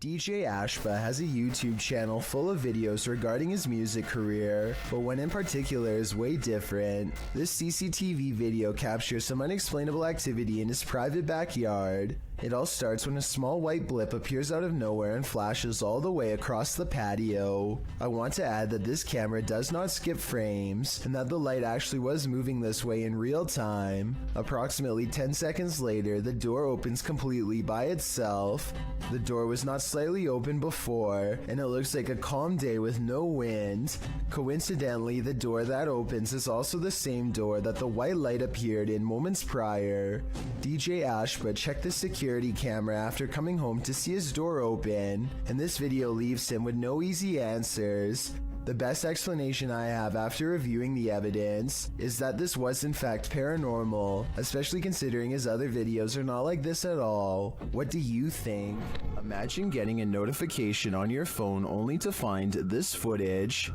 DJ Ashba has a YouTube channel full of videos regarding his music career, but one in particular is way different. This CCTV video captures some unexplainable activity in his private backyard. It all starts when a small white blip appears out of nowhere and flashes all the way across the patio. I want to add that this camera does not skip frames, and that the light actually was moving this way in real time. Approximately 10 seconds later, the door opens completely by itself. The door was not slightly open before, and it looks like a calm day with no wind. Coincidentally, the door that opens is also the same door that the white light appeared in moments prior. DJ Ashba checked the security camera after coming home to see his door open, and this video leaves him with no easy answers. The best explanation I have after reviewing the evidence is that this was in fact paranormal, especially considering his other videos are not like this at all. What do you think? Imagine getting a notification on your phone only to find this footage.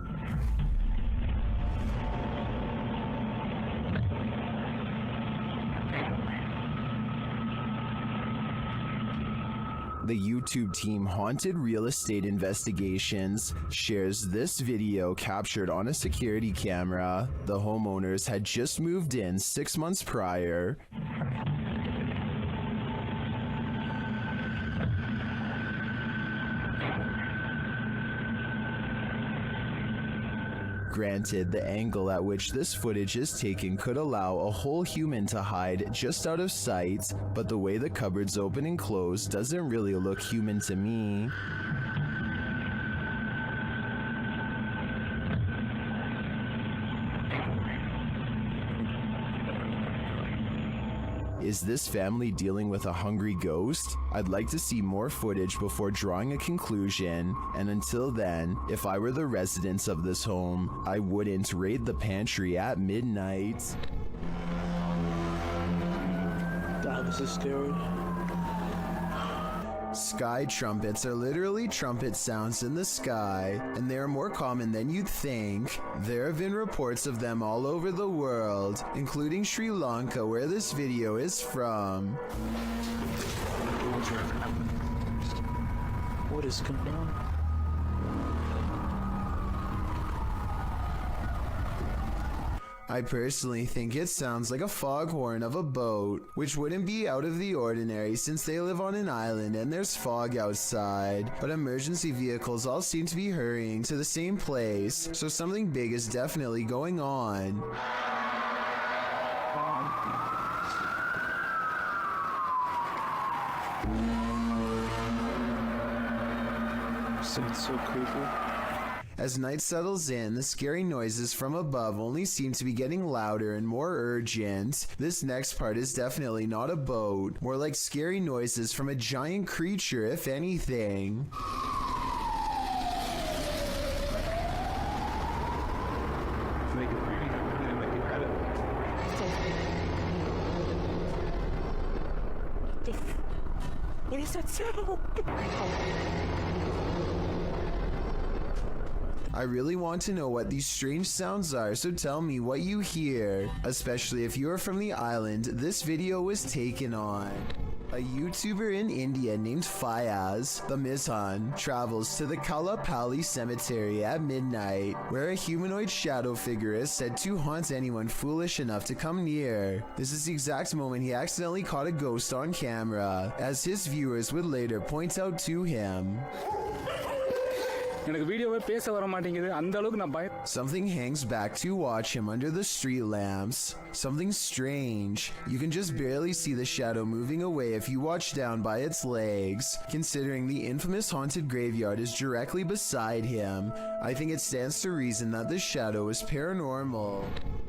The YouTube team Haunted Real Estate Investigations shares this video captured on a security camera. The homeowners had just moved in 6 months prior. Granted, the angle at which this footage is taken could allow a whole human to hide just out of sight, but the way the cupboards open and close doesn't really look human to me. Is this family dealing with a hungry ghost? I'd like to see more footage before drawing a conclusion, and until then, if I were the residents of this home, I wouldn't raid the pantry at midnight. Wow, this is scary. Sky trumpets are literally trumpet sounds in the sky, and they are more common than you'd think. There have been reports of them all over the world, including Sri Lanka, where this video is from. What is going on? I personally think it sounds like a foghorn of a boat, which wouldn't be out of the ordinary since they live on an island and there's fog outside, but emergency vehicles all seem to be hurrying to the same place, so something big is definitely going on. It's so creepy. As night settles in, the scary noises from above only seem to be getting louder and more urgent. This next part is definitely not a boat, more like scary noises from a giant creature, if anything. What is that sound? I really want to know what these strange sounds are, so tell me what you hear, especially if you are from the island this video was taken on. A YouTuber in India named Fayaz, the Mizhan, travels to the Kalapalli cemetery at midnight, where a humanoid shadow figure is said to haunt anyone foolish enough to come near. This is the exact moment he accidentally caught a ghost on camera, as his viewers would later point out to him. Something hangs back to watch him under the street lamps. Something strange. You can just barely see the shadow moving away if you watch down by its legs. Considering the infamous haunted graveyard is directly beside him, I think it stands to reason that the shadow is paranormal.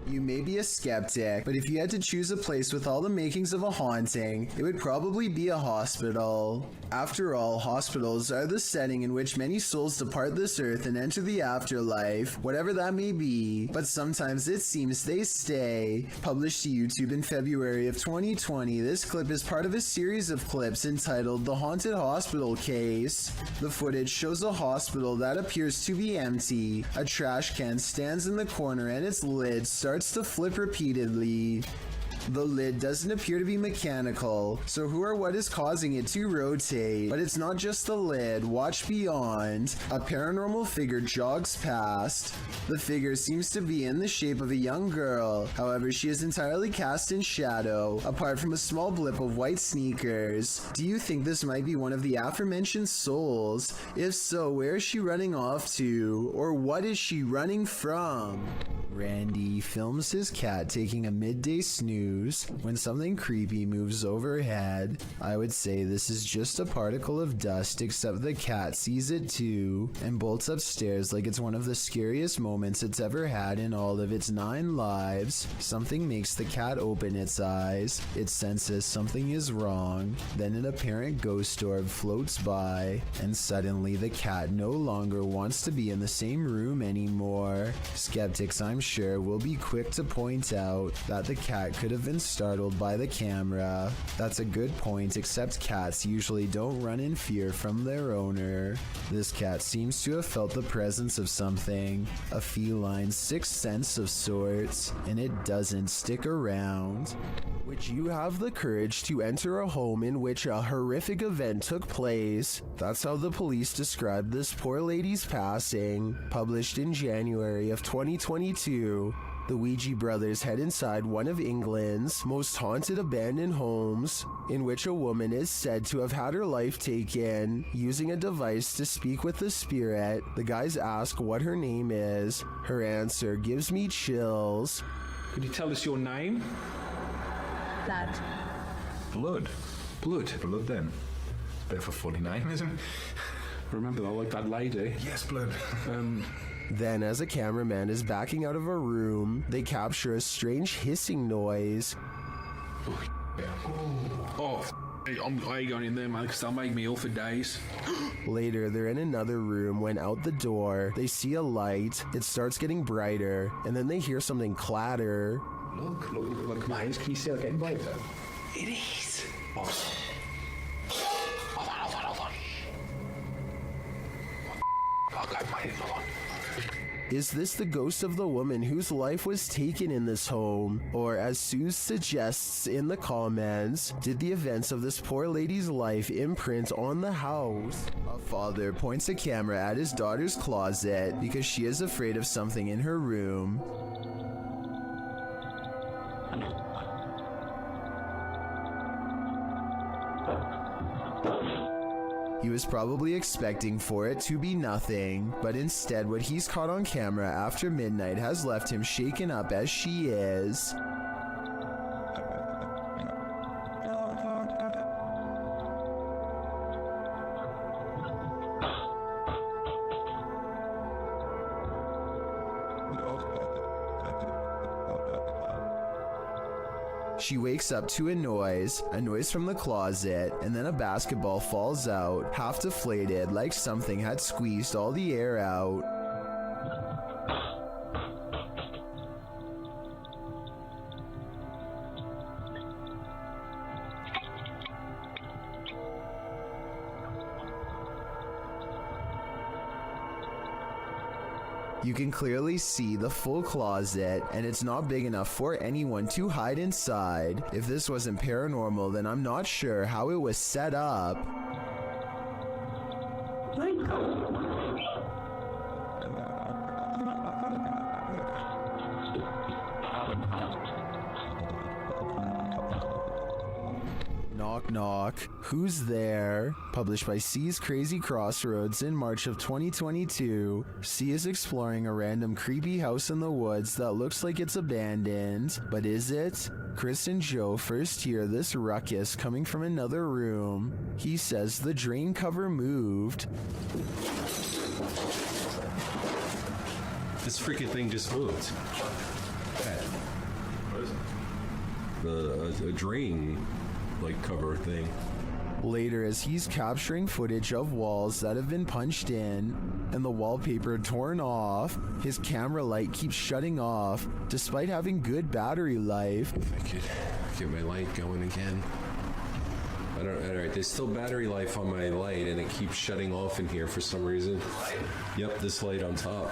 You may be a skeptic, but if you had to choose a place with all the makings of a haunting, it would probably be a hospital. After all, hospitals are the setting in which many souls depart this earth and enter the afterlife, whatever that may be, but sometimes it seems they stay. Published to YouTube in February of 2020, this clip is part of a series of clips entitled The Haunted Hospital Case. The footage shows a hospital that appears to be empty. A trash can stands in the corner and its lid starts to flip repeatedly. The lid doesn't appear to be mechanical, so who or what is causing it to rotate? But it's not just the lid. Watch beyond. A paranormal figure jogs past. The figure seems to be in the shape of a young girl. However, she is entirely cast in shadow, apart from a small blip of white sneakers. Do you think this might be one of the aforementioned souls? If so, where is she running off to? Or what is she running from? Randy films his cat taking a midday snooze when something creepy moves overhead. I would say this is just a particle of dust, except the cat sees it too and bolts upstairs like it's one of the scariest moments it's ever had in all of its 9 lives. Something makes the cat open its eyes. It senses something is wrong. Then an apparent ghost orb floats by, and suddenly the cat no longer wants to be in the same room anymore. Skeptics, I'm sure, will be quick to point out that the cat could have been startled by the camera. That's a good point, except cats usually don't run in fear from their owner. This cat seems to have felt the presence of something, a feline sixth sense of sorts, and it doesn't stick around. Would you have the courage to enter a home in which a horrific event took place? That's how the police described this poor lady's passing. Published in January of 2022, the Ouija brothers head inside one of England's most haunted abandoned homes, in which a woman is said to have had her life taken using a device to speak with the spirit. The guys ask what her name is. Her answer gives me chills. Could you tell us your name? Blood. Blood. Blood then. It's a bit of a funny name, isn't it? Remember that, like that lady? Yes, Blood. Then, as a cameraman is backing out of a room, they capture a strange hissing noise. I ain't going in there, man, because they'll make me ill for days. Later, they're in another room when out the door, they see a light. It starts getting brighter, and then they hear something clatter. Look, mate, can you see it getting brighter? It is. Hold on. Okay, mate, hold on. Is this the ghost of the woman whose life was taken in this home? Or, as Sue suggests in the comments, did the events of this poor lady's life imprint on the house? A father points a camera at his daughter's closet because she is afraid of something in her room. He was probably expecting for it to be nothing, but instead what he's caught on camera after midnight has left him shaken up as she is. She wakes up to a noise from the closet, and then a basketball falls out, half deflated, like something had squeezed all the air out. You can clearly see the full closet, and it's not big enough for anyone to hide inside. If this wasn't paranormal, then I'm not sure how it was set up. Knock knock. Who's there? Published by C's Crazy Crossroads in March of 2022. C is exploring a random creepy house in the woods that looks like it's abandoned. But is it? Chris and Joe first hear this ruckus coming from another room. He says the drain cover moved. This freaking thing just moved. What is it? A drain like cover thing. Later, as he's capturing footage of walls that have been punched in and the wallpaper torn off, his camera light keeps shutting off despite having good battery life. If I could get my light going again. Alright, there's still battery life on my light and it keeps shutting off in here for some reason. Yep, this light on top.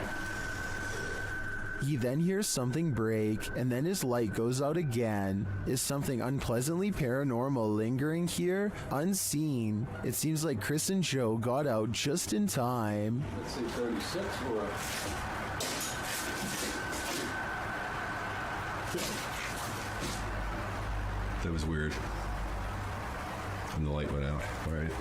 He then hears something break, and then his light goes out again. Is something unpleasantly paranormal lingering here? Unseen. It seems like Chris and Joe got out just in time. Let's say 36 or... That was weird. And the light went out. All right.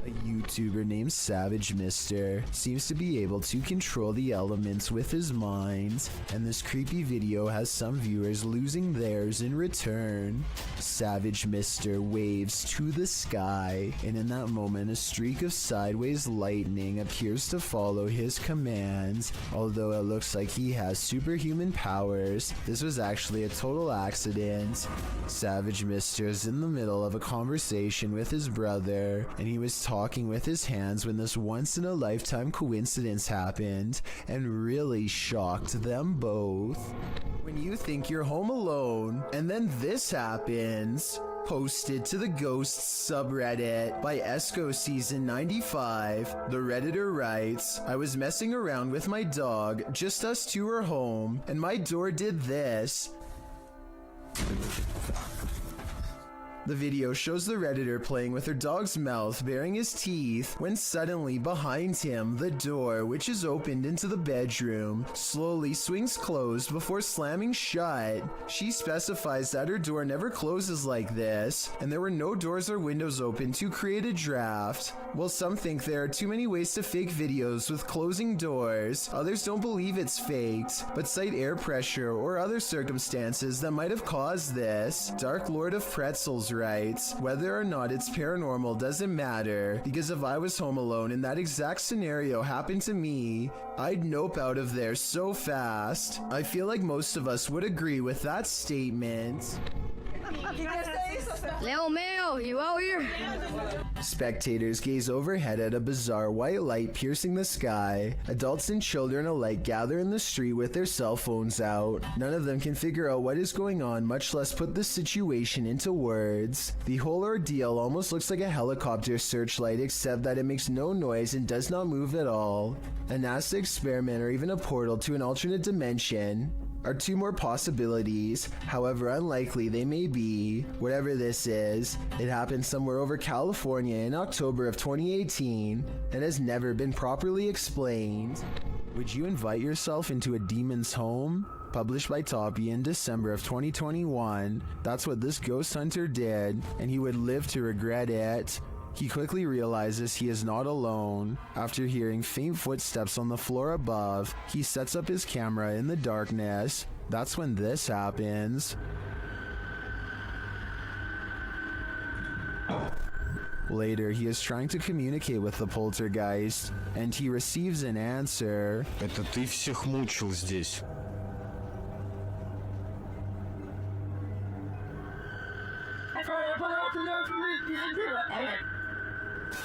A YouTuber named Savage Mister seems to be able to control the elements with his mind, and this creepy video has some viewers losing theirs in return. Savage Mister waves to the sky, and in that moment a streak of sideways lightning appears to follow his commands. Although it looks like he has superhuman powers, this was actually a total accident. Savage Mister is in the middle of a conversation with his brother, and he was talking with his hands when this once-in-a-lifetime coincidence happened and really shocked them both. When you think you're home alone and then this happens. Posted to the Ghosts subreddit by Esco Season 95, the Redditor writes, I was messing around with my dog, just us two are home, and my door did this. The video shows the Redditor playing with her dog's mouth, baring his teeth, when suddenly behind him, the door, which is opened into the bedroom, slowly swings closed before slamming shut. She specifies that her door never closes like this, and there were no doors or windows open to create a draft. While some think there are too many ways to fake videos with closing doors, others don't believe it's faked, but cite air pressure or other circumstances that might have caused this. Dark Lord of Pretzels writes, whether or not it's paranormal doesn't matter, because if I was home alone and that exact scenario happened to me, I'd nope out of there so fast. I feel like most of us would agree with that statement. Leo Mayo, you out here? Spectators gaze overhead at a bizarre white light piercing the sky. Adults and children alike gather in the street with their cell phones out. None of them can figure out what is going on, much less put the situation into words. The whole ordeal almost looks like a helicopter searchlight, except that it makes no noise and does not move at all. A NASA experiment or even a portal to an alternate dimension are two more possibilities, however unlikely they may be. Whatever this is, it happened somewhere over California in October of 2018 and has never been properly explained. Would you invite yourself into a demon's home? Published by Toppy in December of 2021. That's what this ghost hunter did, and he would live to regret it. He quickly realizes he is not alone. After hearing faint footsteps on the floor above, he sets up his camera in the darkness. That's when this happens. Later, he is trying to communicate with the poltergeist, and he receives an answer. Это ты всех мучил здесь.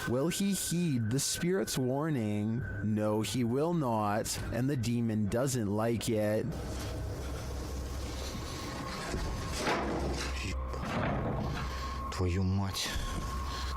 Will he heed the spirit's warning? No, he will not, and the demon doesn't like it. Твою мать.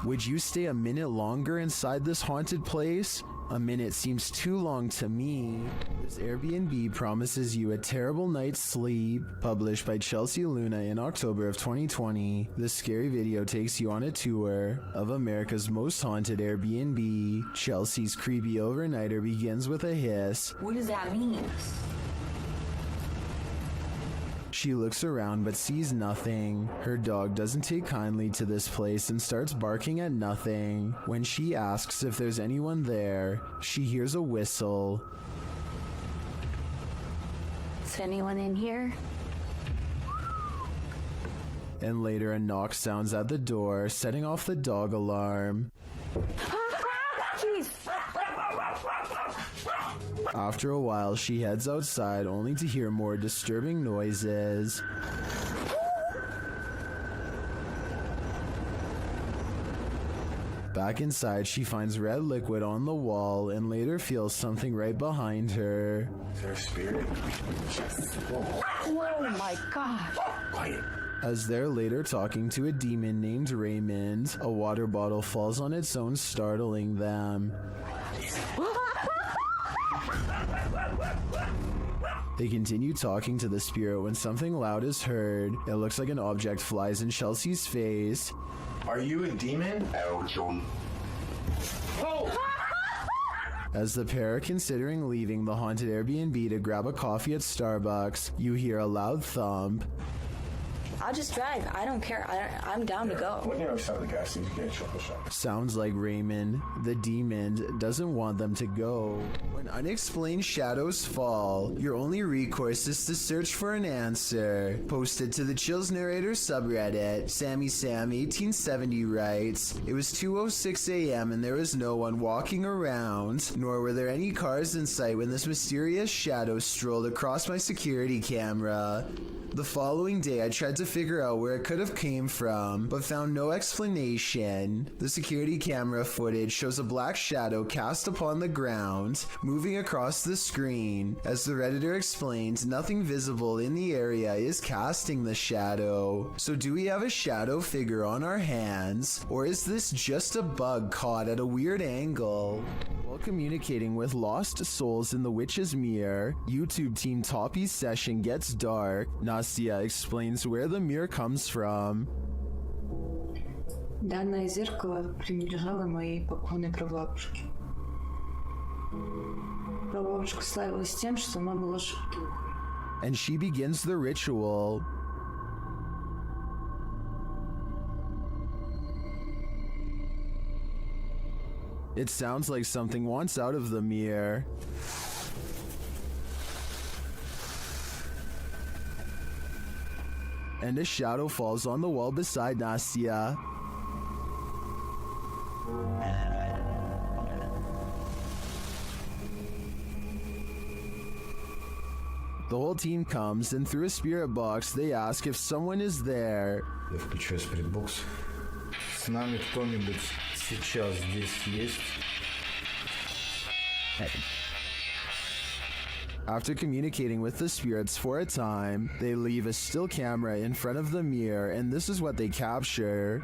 Would you stay a minute longer inside this haunted place? A minute seems too long to me. This Airbnb promises you a terrible night's sleep. Published by Chelsea Luna in October of 2020, this scary video takes you on a tour of America's most haunted Airbnb. Chelsea's creepy overnighter begins with a hiss. What does that mean? She looks around but sees nothing. Her dog doesn't take kindly to this place and starts barking at nothing. When she asks if there's anyone there, she hears a whistle. Is anyone in here? And later a knock sounds at the door, setting off the dog alarm. Jeez. After a while, she heads outside only to hear more disturbing noises. Back inside, she finds red liquid on the wall and later feels something right behind her. Is there a spirit? Oh my God. Quiet. As they're later talking to a demon named Raymond, a water bottle falls on its own, startling them. They continue talking to the spirit when something loud is heard. It looks like an object flies in Chelsea's face. Are you a demon? As the pair are considering leaving the haunted Airbnb to grab a coffee at Starbucks, you hear a loud thump. I'll just drive. I don't care. I'm down to go. What near outside the gas station? Get a chocolate shop. Sounds like Raymond, the demon, doesn't want them to go. When unexplained shadows fall, your only recourse is to search for an answer. Posted to the Chills Narrator subreddit, Sammy Sam 1870 writes, "It was 2:06 a.m. and there was no one walking around, nor were there any cars in sight when this mysterious shadow strolled across my security camera. The following day, I tried to figure out where it could have came from, but found no explanation. The security camera footage shows a black shadow cast upon the ground, moving across the screen. As the Redditor explained, nothing visible in the area is casting the shadow. So do we have a shadow figure on our hands, or is this just a bug caught at a weird angle?" While communicating with lost souls in the Witch's Mirror, YouTube team Toppy's session gets dark. Nastia explains where the mirror comes from. Данное зеркало принадлежало моей покойной прабабушке. Прабабушка славилась тем, что она была шутухой. And she begins the ritual. It sounds like something wants out of the mirror. And a shadow falls on the wall beside Nastia. The whole team comes, and through a spirit box, they ask if someone is there. Я включаю спиритбокс. С нами кто-нибудь сейчас здесь есть? After communicating with the spirits for a time, they leave a still camera in front of the mirror, and this is what they capture.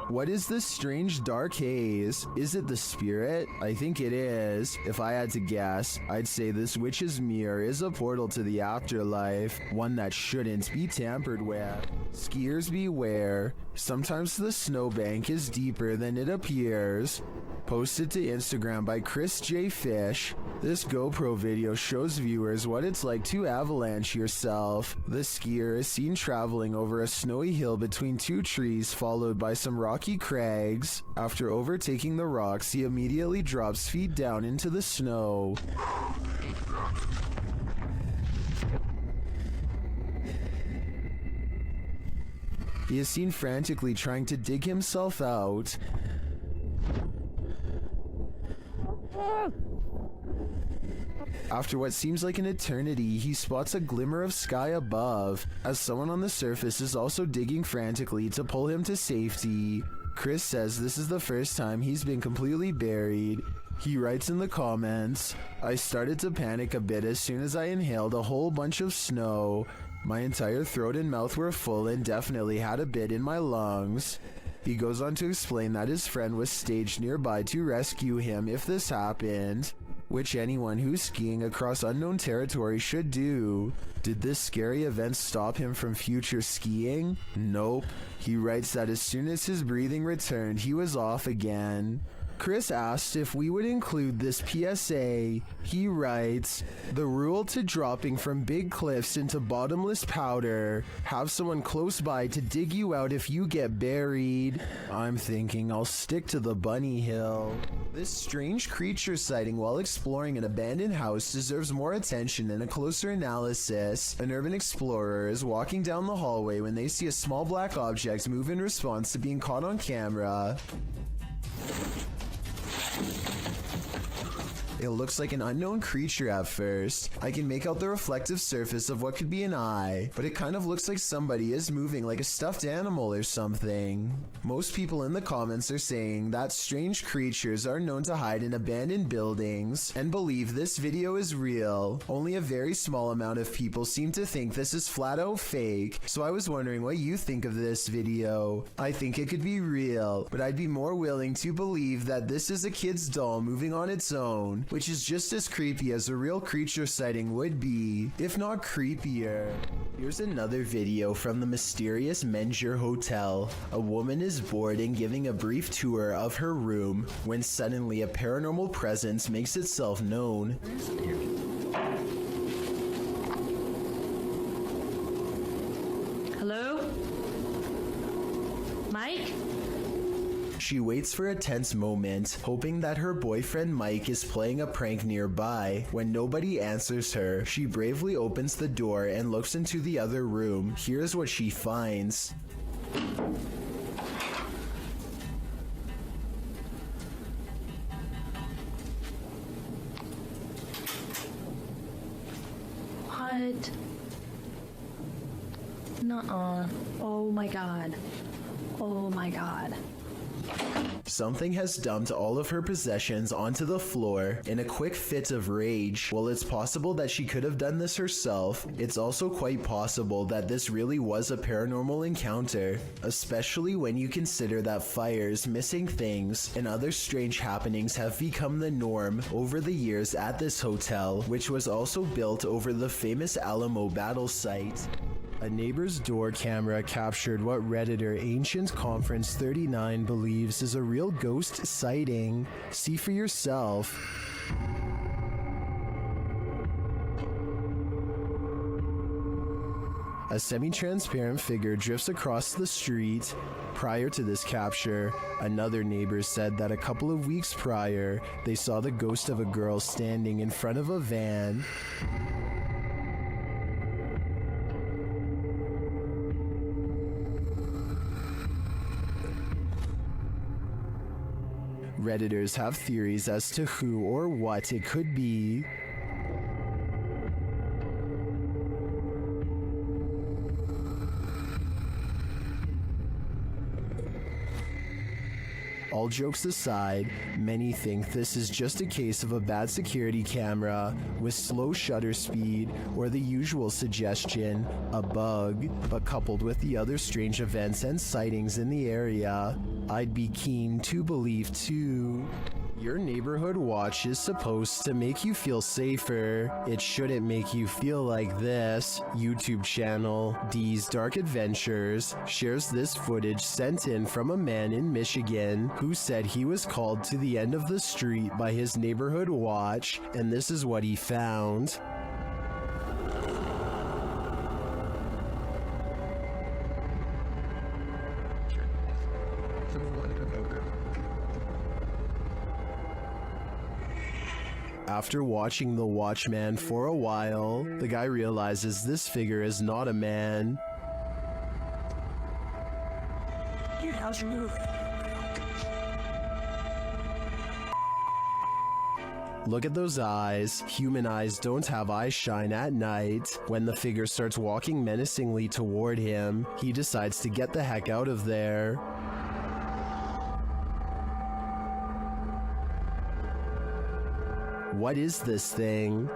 What is this strange dark haze? Is it the spirit? I think it is. If I had to guess, I'd say this witch's mirror is a portal to the afterlife, one that shouldn't be tampered with. Skiers beware. Sometimes the snowbank is deeper than it appears. Posted to Instagram by Chris J. Fish, this GoPro video shows viewers what it's like to avalanche yourself. The skier is seen traveling over a snowy hill between two trees followed by some rocky crags. After overtaking the rocks, he immediately drops feet down into the snow. He is seen frantically trying to dig himself out. After what seems like an eternity, he spots a glimmer of sky above, as someone on the surface is also digging frantically to pull him to safety. Chris says this is the first time he's been completely buried. He writes in the comments, "I started to panic a bit as soon as I inhaled a whole bunch of snow. My entire throat and mouth were full and definitely had a bit in my lungs." He goes on to explain that his friend was staged nearby to rescue him if this happened, which anyone who's skiing across unknown territory should do. Did this scary event stop him from future skiing? Nope. He writes that as soon as his breathing returned, he was off again. Chris asked if we would include this PSA. He writes, "The rule to dropping from big cliffs into bottomless powder. Have someone close by to dig you out if you get buried." I'm thinking I'll stick to the bunny hill. This strange creature sighting while exploring an abandoned house deserves more attention and a closer analysis. An urban explorer is walking down the hallway when they see a small black object move in response to being caught on camera. It looks like an unknown creature at first. I can make out the reflective surface of what could be an eye, but it kind of looks like somebody is moving like a stuffed animal or something. Most people in the comments are saying that strange creatures are known to hide in abandoned buildings and believe this video is real. Only a very small amount of people seem to think this is flat out fake, so I was wondering what you think of this video. I think it could be real, but I'd be more willing to believe that this is a kid's doll moving on its own, which is just as creepy as a real creature sighting would be, if not creepier. Here's another video from the mysterious Menger Hotel. A woman is bored and giving a brief tour of her room when suddenly a paranormal presence makes itself known. Hello? Mike? She waits for a tense moment, hoping that her boyfriend Mike is playing a prank nearby. When nobody answers her, she bravely opens the door and looks into the other room. Here's what she finds. What? Nuh-uh. Oh my god. Oh my god. Something has dumped all of her possessions onto the floor in a quick fit of rage. While it's possible that she could have done this herself, it's also quite possible that this really was a paranormal encounter, especially when you consider that fires, missing things, and other strange happenings have become the norm over the years at this hotel, which was also built over the famous Alamo battle site. A neighbor's door camera captured what Redditor Ancient Conference 39 believes is a real ghost sighting. See for yourself. A semi-transparent figure drifts across the street. Prior to this capture, another neighbor said that a couple of weeks prior, they saw the ghost of a girl standing in front of a van. Redditors have theories as to who or what it could be. All jokes aside, many think this is just a case of a bad security camera with slow shutter speed or the usual suggestion, a bug, but coupled with the other strange events and sightings in the area, I'd be keen to believe too. Your neighborhood watch is supposed to make you feel safer. It shouldn't make you feel like this. YouTube channel D's Dark Adventures shares this footage sent in from a man in Michigan who said he was called to the end of the street by his neighborhood watch, and this is what he found. After watching the Watchman for a while, the guy realizes this figure is not a man. Dude, how's your move? Look at those eyes. Human eyes don't have eye shine at night. When the figure starts walking menacingly toward him, he decides to get the heck out of there. What is this thing?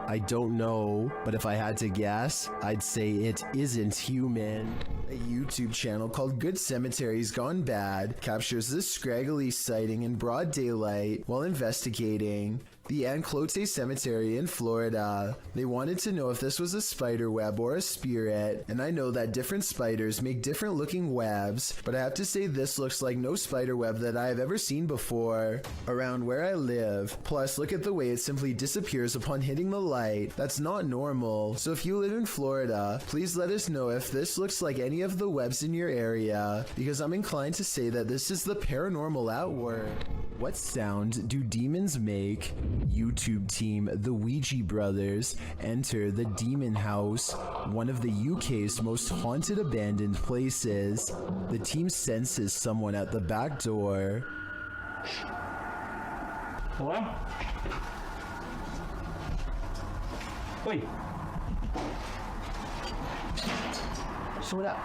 I don't know, but if I had to guess, I'd say it isn't human. A YouTube channel called Good Cemeteries Gone Bad captures this scraggly sighting in broad daylight while investigating the Anclote Cemetery in Florida. They wanted to know if this was a spider web or a spirit, and I know that different spiders make different looking webs, but I have to say this looks like no spider web that I have ever seen before around where I live. Plus, look at the way it simply disappears upon hitting the light. That's not normal. So if you live in Florida, please let us know if this looks like any of the webs in your area, because I'm inclined to say that this is the paranormal at work. What sound do demons make? YouTube team The Ouija Brothers enter the Demon House, one of the UK's most haunted abandoned places. The team senses someone at the back door. Hello? Wait. Someone up.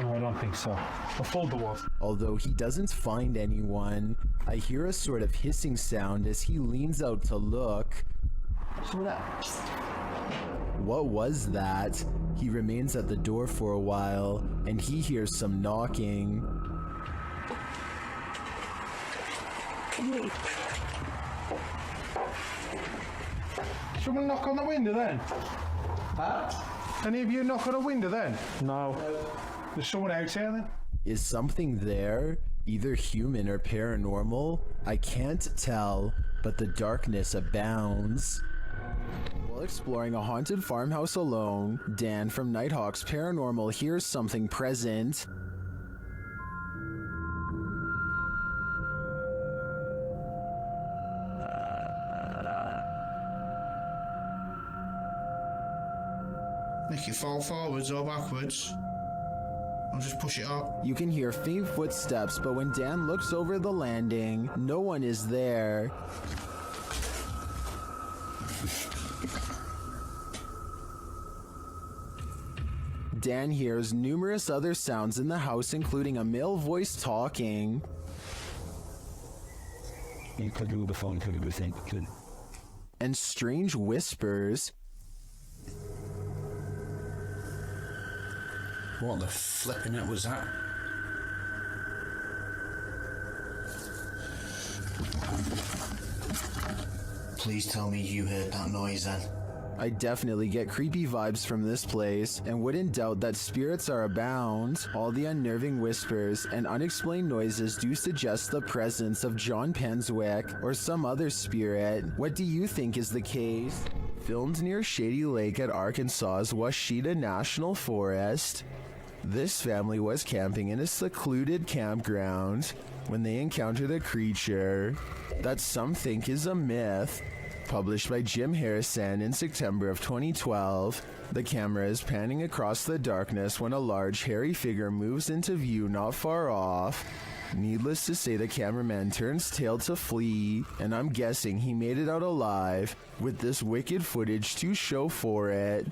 No, I don't think so. I fold the wall. Although he doesn't find anyone, I hear a sort of hissing sound as he leans out to look. Someone up. What was that? He remains at the door for a while, and he hears some knocking. Someone knock on the window then? Huh? Any of you knock on a window then? No. There's someone out here then? Is something there? Either human or paranormal? I can't tell, but the darkness abounds. While exploring a haunted farmhouse alone, Dan from Nighthawk's Paranormal hears something present. Make it fall forwards or backwards. I'll just push it up. You can hear faint footsteps, but when Dan looks over the landing, no one is there. Dan hears numerous other sounds in the house, including a male voice talking. And strange whispers. What the flipping it was that? Please tell me you heard that noise then. I definitely get creepy vibes from this place, and wouldn't doubt that spirits are abound. All the unnerving whispers and unexplained noises do suggest the presence of John Penswick or some other spirit. What do you think is the case? Filmed near Shady Lake at Arkansas's Washita National Forest. This family was camping in a secluded campground when they encountered a creature that some think is a myth. Published by Jim Harrison in September of 2012, the camera is panning across the darkness when a large hairy figure moves into view not far off. Needless to say, the cameraman turns tail to flee, and I'm guessing he made it out alive, with this wicked footage to show for it.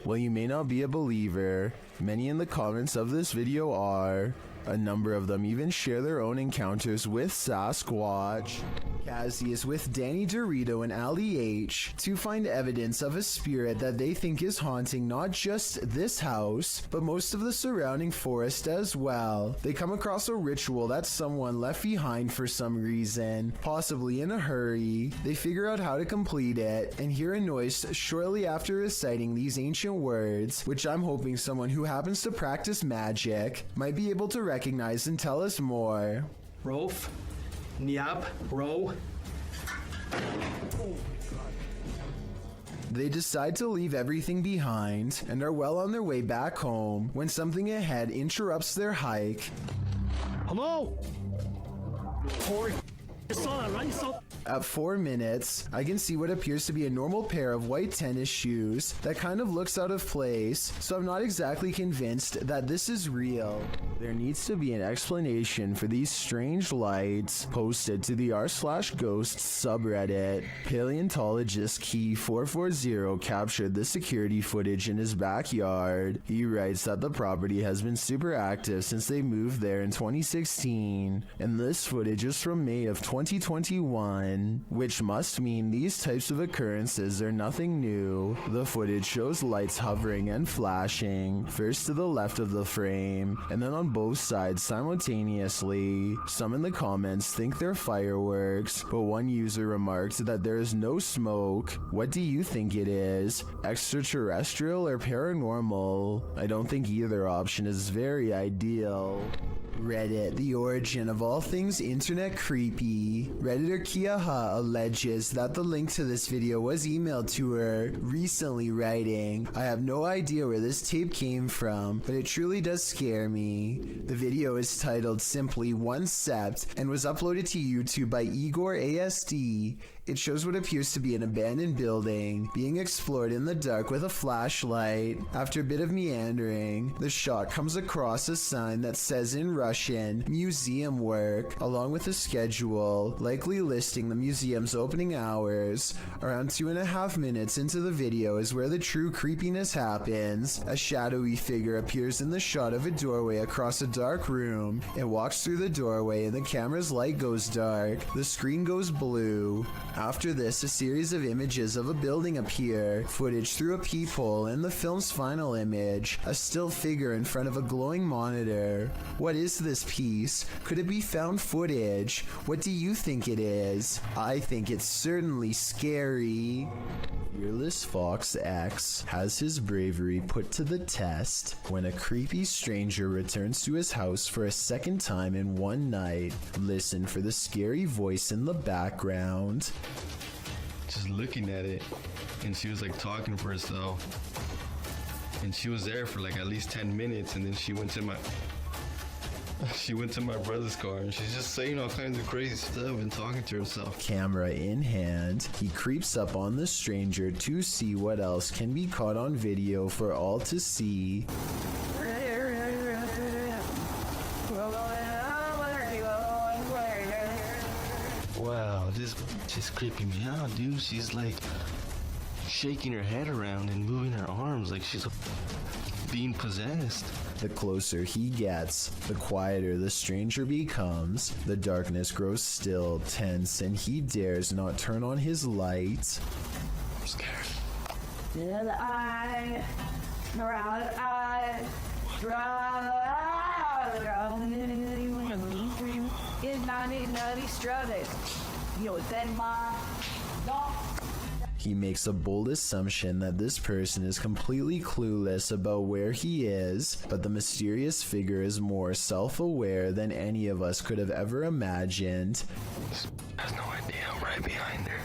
While you may not be a believer, many in the comments of this video are. A number of them even share their own encounters with Sasquatch. Cassie is with Danny Dorito and Ali H to find evidence of a spirit that they think is haunting not just this house, but most of the surrounding forest as well. They come across a ritual that someone left behind for some reason, possibly in a hurry. They figure out how to complete it and hear a noise shortly after reciting these ancient words, which I'm hoping someone who happens to practice magic might be able to recognize and tell us more. Rof, Niab, Ro. They decide to leave everything behind and are well on their way back home when something ahead interrupts their hike. Hello? At 4 minutes, I can see what appears to be a normal pair of white tennis shoes that kind of looks out of place, so I'm not exactly convinced that this is real. There needs to be an explanation for these strange lights. Posted to the r/ghosts subreddit, paleontologist Key 440 captured the security footage in his backyard. He writes that the property has been super active since they moved there in 2016, and this footage is from May of 2021, which must mean these types of occurrences are nothing new. The footage shows lights hovering and flashing, first to the left of the frame, and then on both sides simultaneously. Some in the comments think they're fireworks, but one user remarked that there is no smoke. What do you think it is? Extraterrestrial or paranormal? I don't think either option is very ideal. Reddit, the origin of all things internet creepy. Redditor Kiaha alleges that the link to this video was emailed to her recently, writing, "I have no idea where this tape came from, but it truly does scare me." The video is titled simply One Sept and was uploaded to YouTube by Igor ASD. It shows what appears to be an abandoned building being explored in the dark with a flashlight. After a bit of meandering, the shot comes across a sign that says in Russian, "Museum Work," along with a schedule, likely listing the museum's opening hours. Around 2.5 minutes into the video is where the true creepiness happens. A shadowy figure appears in the shot of a doorway across a dark room. It walks through the doorway and the camera's light goes dark. The screen goes blue. After this, a series of images of a building appear, footage through a peephole, and the film's final image, a still figure in front of a glowing monitor. What is this piece? Could it be found footage? What do you think it is? I think it's certainly scary. Fearless Fox X has his bravery put to the test when a creepy stranger returns to his house for a second time in one night. Listen for the scary voice in the background. Just looking at it, and she was like talking for herself, and she was there for like at least 10 minutes, and then she went to my brother's car, and she's just saying all kinds of crazy stuff and talking to herself. Camera in hand, he creeps up on the stranger to see what else can be caught on video for all to see. Wow, this is creeping me out, dude. She's like shaking her head around and moving her arms like she's being possessed. The closer he gets, the quieter the stranger becomes. The darkness grows still, tense, and he dares not turn on his light. I'm scared. He makes a bold assumption that this person is completely clueless about where he is, but the mysterious figure is more self-aware than any of us could have ever imagined. Has no idea I'm right behind her.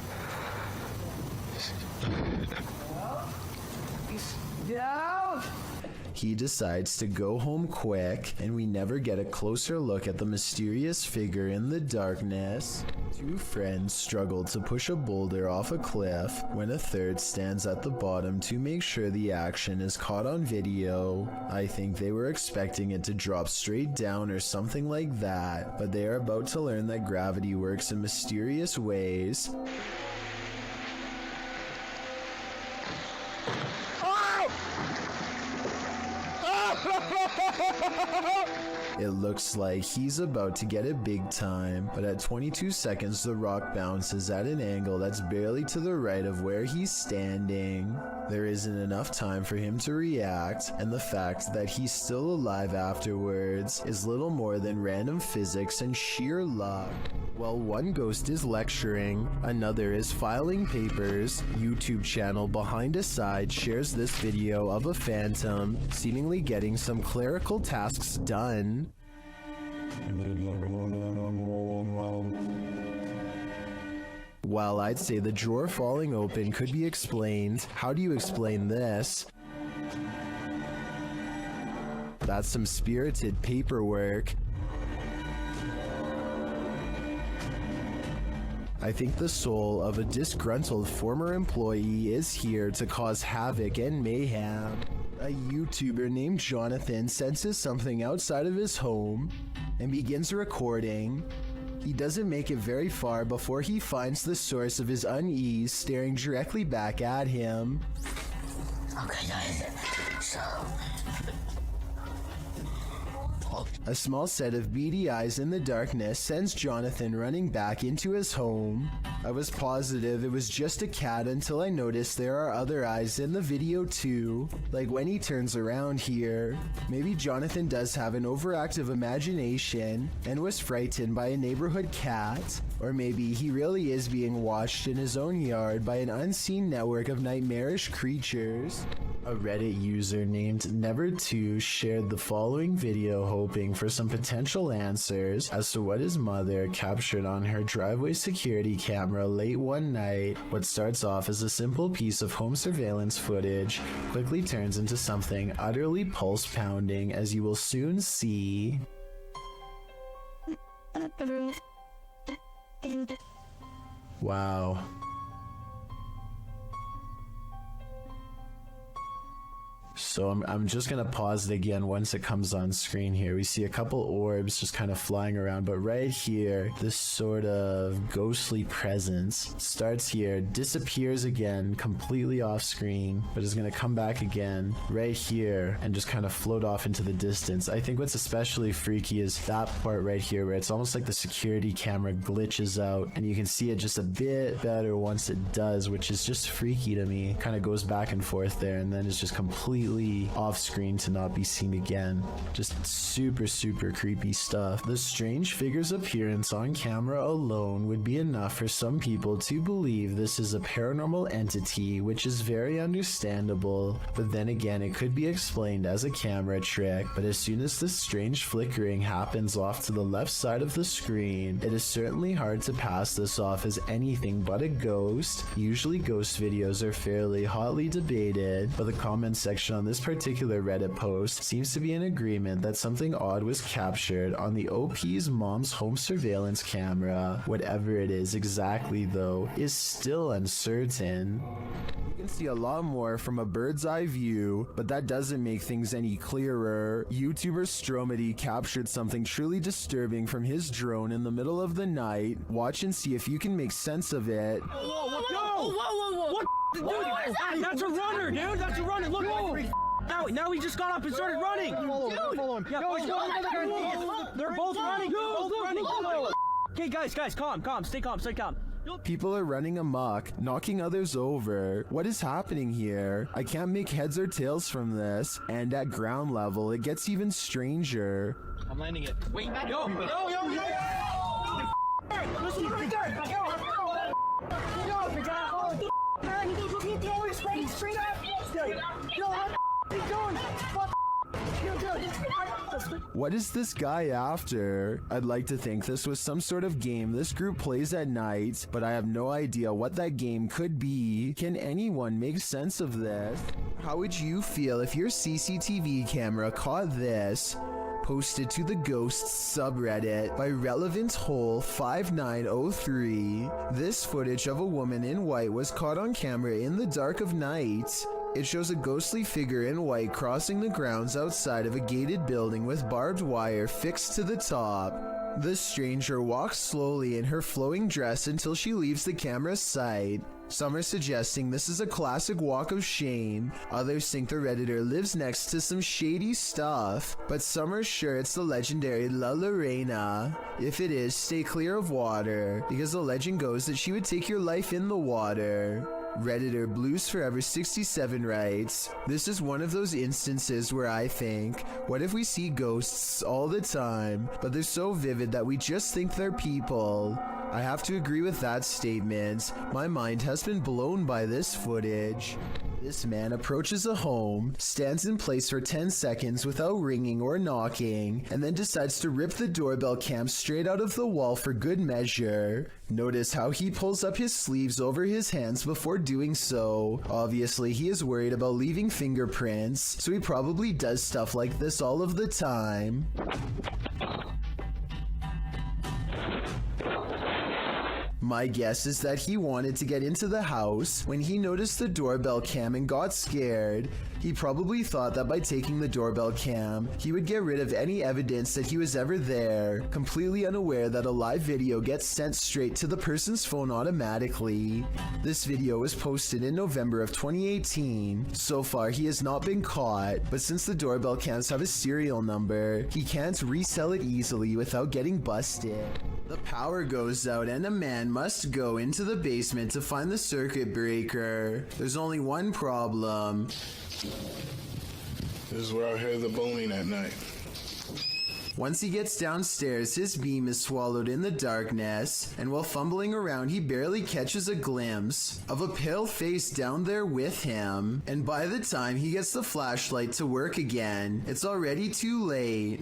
He decides to go home quick, and we never get a closer look at the mysterious figure in the darkness. Two friends struggle to push a boulder off a cliff when a third stands at the bottom to make sure the action is caught on video. I think they were expecting it to drop straight down or something like that, but they are about to learn that gravity works in mysterious ways. It looks like he's about to get it big time, but at 22 seconds the rock bounces at an angle that's barely to the right of where he's standing. There isn't enough time for him to react, and the fact that he's still alive afterwards is little more than random physics and sheer luck. While one ghost is lecturing, another is filing papers. YouTube channel Behind a Side shares this video of a phantom seemingly getting some clerical tasks done. While I'd say the drawer falling open could be explained, how do you explain this? That's some spirited paperwork. I think the soul of a disgruntled former employee is here to cause havoc and mayhem. A YouTuber named Jonathan senses something outside of his home and begins recording. He doesn't make it very far before he finds the source of his unease staring directly back at him. Okay, guys, so... A small set of beady eyes in the darkness sends Jonathan running back into his home. I was positive it was just a cat until I noticed there are other eyes in the video too, like when he turns around here. Maybe Jonathan does have an overactive imagination and was frightened by a neighborhood cat, Or maybe he really is being watched in his own yard by an unseen network of nightmarish creatures. A Reddit user named Never2 shared the following video hoping for some potential answers as to what his mother captured on her driveway security camera late one night. What starts off as a simple piece of home surveillance footage quickly turns into something utterly pulse-pounding, as you will soon see. Wow. So I'm just gonna pause it again once it comes on screen here. We see a couple orbs just kind of flying around, but right here, this sort of ghostly presence starts here, disappears again, completely off screen, but is gonna come back again right here and just kind of float off into the distance. I think what's especially freaky is that part right here where it's almost like the security camera glitches out and you can see it just a bit better once it does, which is just freaky to me. Kind of goes back and forth there and then it's just completely off screen to not be seen again. Just super creepy stuff. The strange figure's appearance on camera alone would be enough for some people to believe this is a paranormal entity, which is very understandable, but then again it could be explained as a camera trick. But as soon as this strange flickering happens off to the left side of the screen, it is certainly hard to pass this off as anything but a ghost. Usually ghost videos are fairly hotly debated, but the comment section on this particular Reddit post seems to be in agreement that something odd was captured on the OP's mom's home surveillance camera. Whatever it is exactly, though, is still uncertain. You can see a lot more from a bird's eye view, but that doesn't make things any clearer. YouTuber Stromedy captured something truly disturbing from his drone in the middle of the night. Watch and see if you can make sense of it. Whoa! What? Dude, that's a runner, dude! That's a runner! Look! Now he just got up and started running! Follow him! Yeah, they're both running! Okay, guys, calm, stay calm. People are running amok, knocking others over. What is happening here? I can't make heads or tails from this, and at ground level, it gets even stranger. I'm landing it. Wait, yo! Listen, right there! What is this guy after? I'd like to think this was some sort of game this group plays at night, but I have no idea what that game could be. Can anyone make sense of this? How would you feel if your CCTV camera caught this? Posted to the Ghosts subreddit by Relevant Hole 5903. This footage of a woman in white was caught on camera in the dark of night. It shows a ghostly figure in white crossing the grounds outside of a gated building with barbed wire fixed to the top. The stranger walks slowly in her flowing dress until she leaves the camera's sight. Some are suggesting this is a classic walk of shame. Others think the Redditor lives next to some shady stuff, but some are sure it's the legendary La Lorena. If it is, stay clear of water, because the legend goes that she would take your life in the water. Redditor Blues Forever 67 writes, "This is one of those instances where I think, what if we see ghosts all the time, but they're so vivid that we just think they're people?" I have to agree with that statement. My mind has been blown by this footage. This man approaches a home, stands in place for 10 seconds without ringing or knocking, and then decides to rip the doorbell cam straight out of the wall for good measure. Notice how he pulls up his sleeves over his hands before doing so. Obviously, he is worried about leaving fingerprints, so he probably does stuff like this all of the time. My guess is that he wanted to get into the house when he noticed the doorbell cam and got scared. He probably thought that by taking the doorbell cam, he would get rid of any evidence that he was ever there, completely unaware that a live video gets sent straight to the person's phone automatically. This video was posted in November of 2018. So far, he has not been caught, but since the doorbell cams have a serial number, he can't resell it easily without getting busted. The power goes out and a man must go into the basement to find the circuit breaker. There's only one problem. This is where I hear the boning at night. Once he gets downstairs, his beam is swallowed in the darkness, and while fumbling around, he barely catches a glimpse of a pale face down there with him. And by the time he gets the flashlight to work again, it's already too late.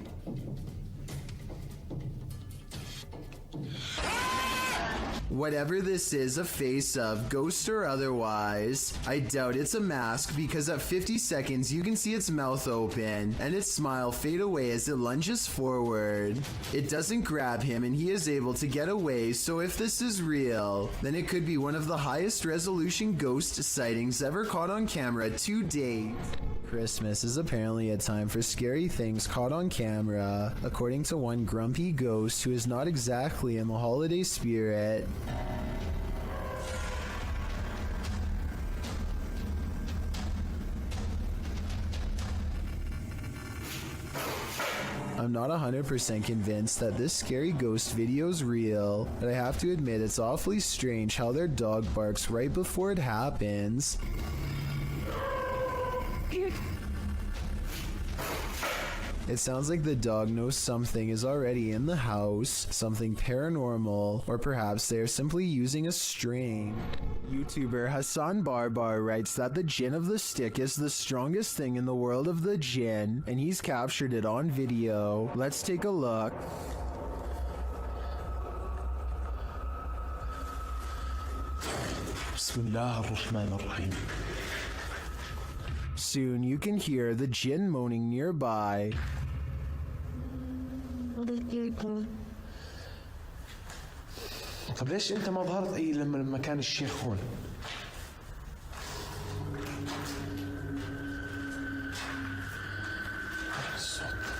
Whatever this is, a face of, ghost or otherwise, I doubt it's a mask because at 50 seconds you can see its mouth open and its smile fade away as it lunges forward. It doesn't grab him and he is able to get away, so if this is real, then it could be one of the highest resolution ghost sightings ever caught on camera to date. Christmas is apparently a time for scary things caught on camera, according to one grumpy ghost who is not exactly in the holiday spirit. I'm not 100% convinced that this scary ghost video's real, but I have to admit it's awfully strange how their dog barks right before it happens. It sounds like the dog knows something is already in the house, something paranormal, or perhaps they are simply using a string. YouTuber Hassan Barbar writes that the jinn of the stick is the strongest thing in the world of the jinn, and he's captured it on video. Let's take a look. Bismillahirrahmanirrahim. Soon you can hear the jinn moaning nearby. طب ليش انت ما ظهرت اي لما كان الشيخ هون؟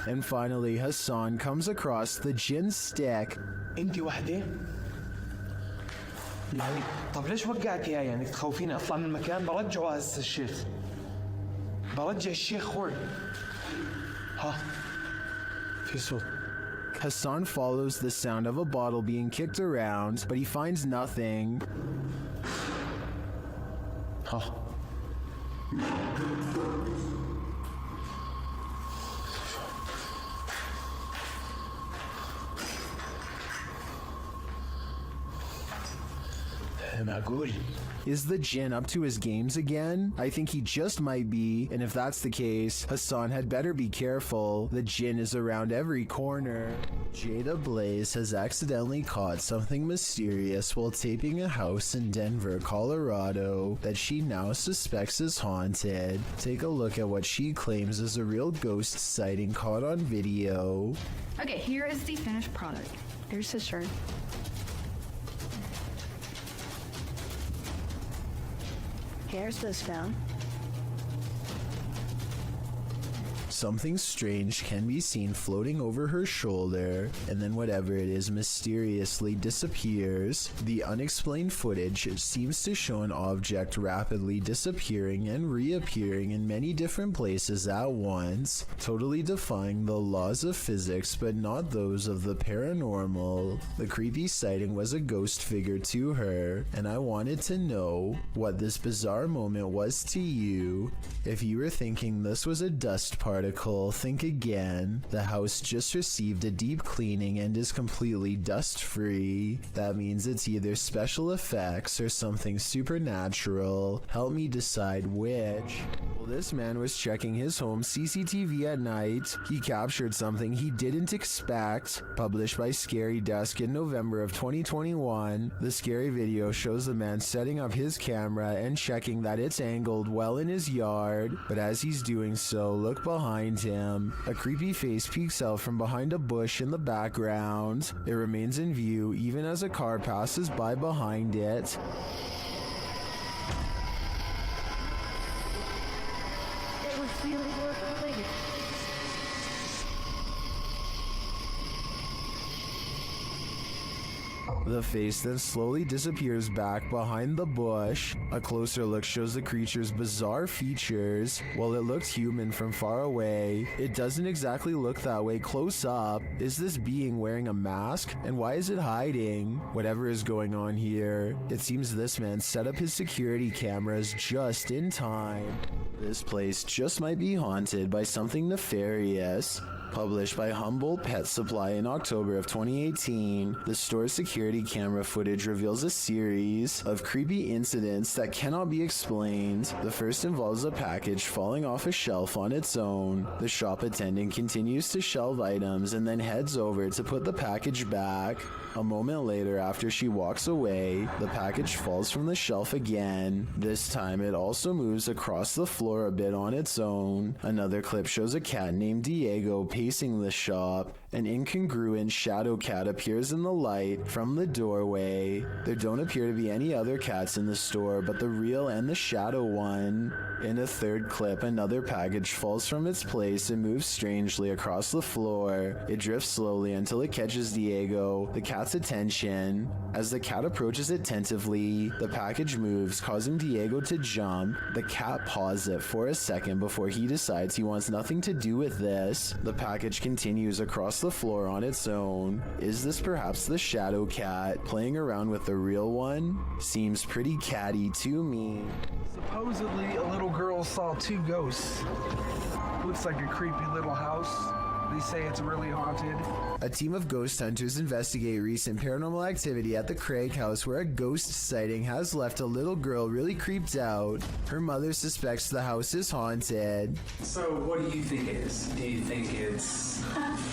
And finally, Hassan comes across the jinn stick. انت وحده؟ يعني طب ليش وقعتيها يعني تخوفيني اطلع من المكان؟ برجعه هسه الشيخ. برجع الشيخ هون. ها في صوت. Hassan follows the sound of a bottle being kicked around, but he finds nothing. ها معقول. Is the jinn up to his games again? I think he just might be, and if that's the case, Hassan had better be careful. The jinn is around every corner. Jada Blaze has accidentally caught something mysterious while taping a house in Denver, Colorado that she now suspects is haunted. Take a look at what she claims is a real ghost sighting caught on video. Okay, here is the finished product. Here's his shirt. Here's this phone. Something strange can be seen floating over her shoulder, and then whatever it is mysteriously disappears. The unexplained footage seems to show an object rapidly disappearing and reappearing in many different places at once, totally defying the laws of physics but not those of the paranormal. The creepy sighting was a ghost figure to her, and I wanted to know what this bizarre moment was to you. If you were thinking this was a dust particle, think again. The house just received a deep cleaning and is completely dust-free. That means it's either special effects or something supernatural. Help me decide which. Well, this man was checking his home CCTV at night. He captured something he didn't expect. Published by Scary Dusk in November of 2021. The scary video shows the man setting up his camera and checking that it's angled well in his yard. But as he's doing so, look behind him. A creepy face peeks out from behind a bush in the background. It remains in view even as a car passes by behind it. It was really working. The face then slowly disappears back behind the bush. A closer look shows the creature's bizarre features. While it looks human from far away, it doesn't exactly look that way close up. Is this being wearing a mask? And why is it hiding? Whatever is going on here, it seems this man set up his security cameras just in time. This place just might be haunted by something nefarious. Published by Humboldt Pet Supply in October of 2018, the store's security camera footage reveals a series of creepy incidents that cannot be explained. The first involves a package falling off a shelf on its own. The shop attendant continues to shelve items and then heads over to put the package back. A moment later, after she walks away, the package falls from the shelf again. This time, it also moves across the floor a bit on its own. Another clip shows a cat named Diego pacing the shop. An incongruent shadow cat appears in the light from the doorway. There don't appear to be any other cats in the store, but the real and the shadow one. In a third clip, another package falls from its place and moves strangely across the floor. It drifts slowly until it catches Diego, the cat's attention. As the cat approaches it tentatively, the package moves, causing Diego to jump. The cat paws it for a second before he decides he wants nothing to do with this. The package continues across the floor on its own. Is this perhaps the shadow cat playing around with the real one? Seems pretty catty to me. Supposedly, a little girl saw 2 ghosts. Looks like a creepy little house. They say it's really haunted. A team of ghost hunters investigate recent paranormal activity at the Craig house where a ghost sighting has left a little girl really creeped out. Her mother suspects the house is haunted. So what do you think it is? Do you think it's...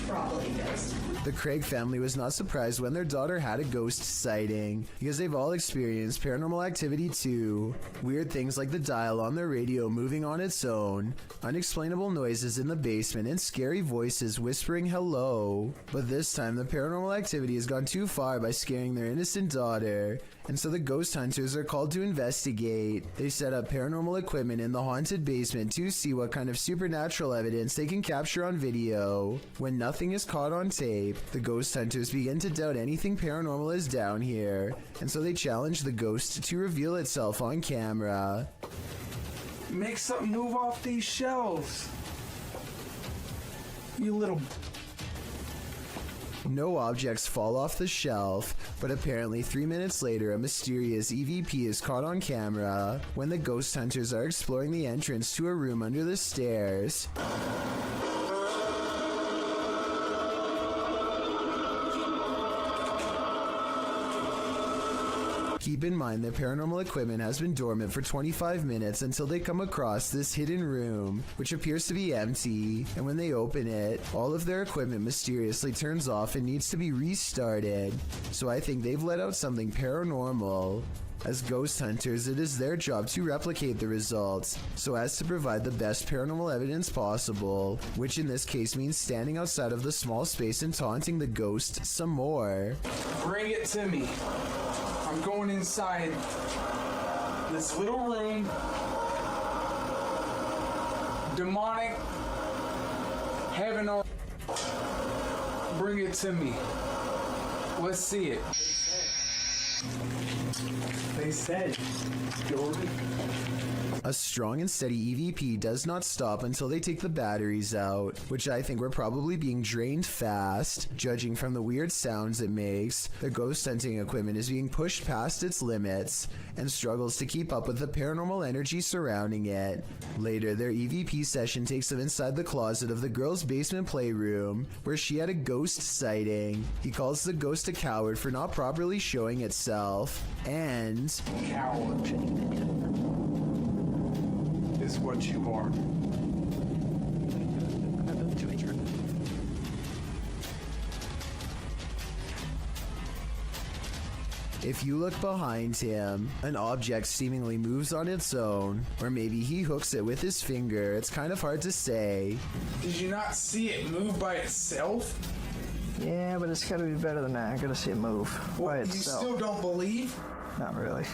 Probably ghost. The Craig family was not surprised when their daughter had a ghost sighting, because they've all experienced paranormal activity too. Weird things like the dial on their radio moving on its own, unexplainable noises in the basement, and scary voices whispering hello. But this time the paranormal activity has gone too far by scaring their innocent daughter, and so the ghost hunters are called to investigate. They set up paranormal equipment in the haunted basement to see what kind of supernatural evidence they can capture on video. When nothing is caught on tape, the ghost hunters begin to doubt anything paranormal is down here, and so they challenge the ghost to reveal itself on camera. Make something move off these shelves. You little... No objects fall off the shelf, but apparently 3 minutes later, a mysterious EVP is caught on camera when the ghost hunters are exploring the entrance to a room under the stairs. Keep in mind that paranormal equipment has been dormant for 25 minutes until they come across this hidden room, which appears to be empty, and when they open it, all of their equipment mysteriously turns off and needs to be restarted. So I think they've let out something paranormal. As ghost hunters, it is their job to replicate the results so as to provide the best paranormal evidence possible, which in this case means standing outside of the small space and taunting the ghost some more. Bring it to me. I'm going inside this little room. Demonic. Heaven or... Bring it to me. Let's see it. They said, Jordan. A strong and steady EVP does not stop until they take the batteries out, which I think were probably being drained fast. Judging from the weird sounds it makes, the ghost hunting equipment is being pushed past its limits and struggles to keep up with the paranormal energy surrounding it. Later, their EVP session takes them inside the closet of the girl's basement playroom, where she had a ghost sighting. He calls the ghost a coward for not properly showing itself, and... Coward. Is what you are. If you look behind him, an object seemingly moves on its own, or maybe he hooks it with his finger. It's kind of hard to say. Did you not see it move by itself? Yeah, but it's gotta be better than that. I gotta see it move by itself. You still don't believe? Not really.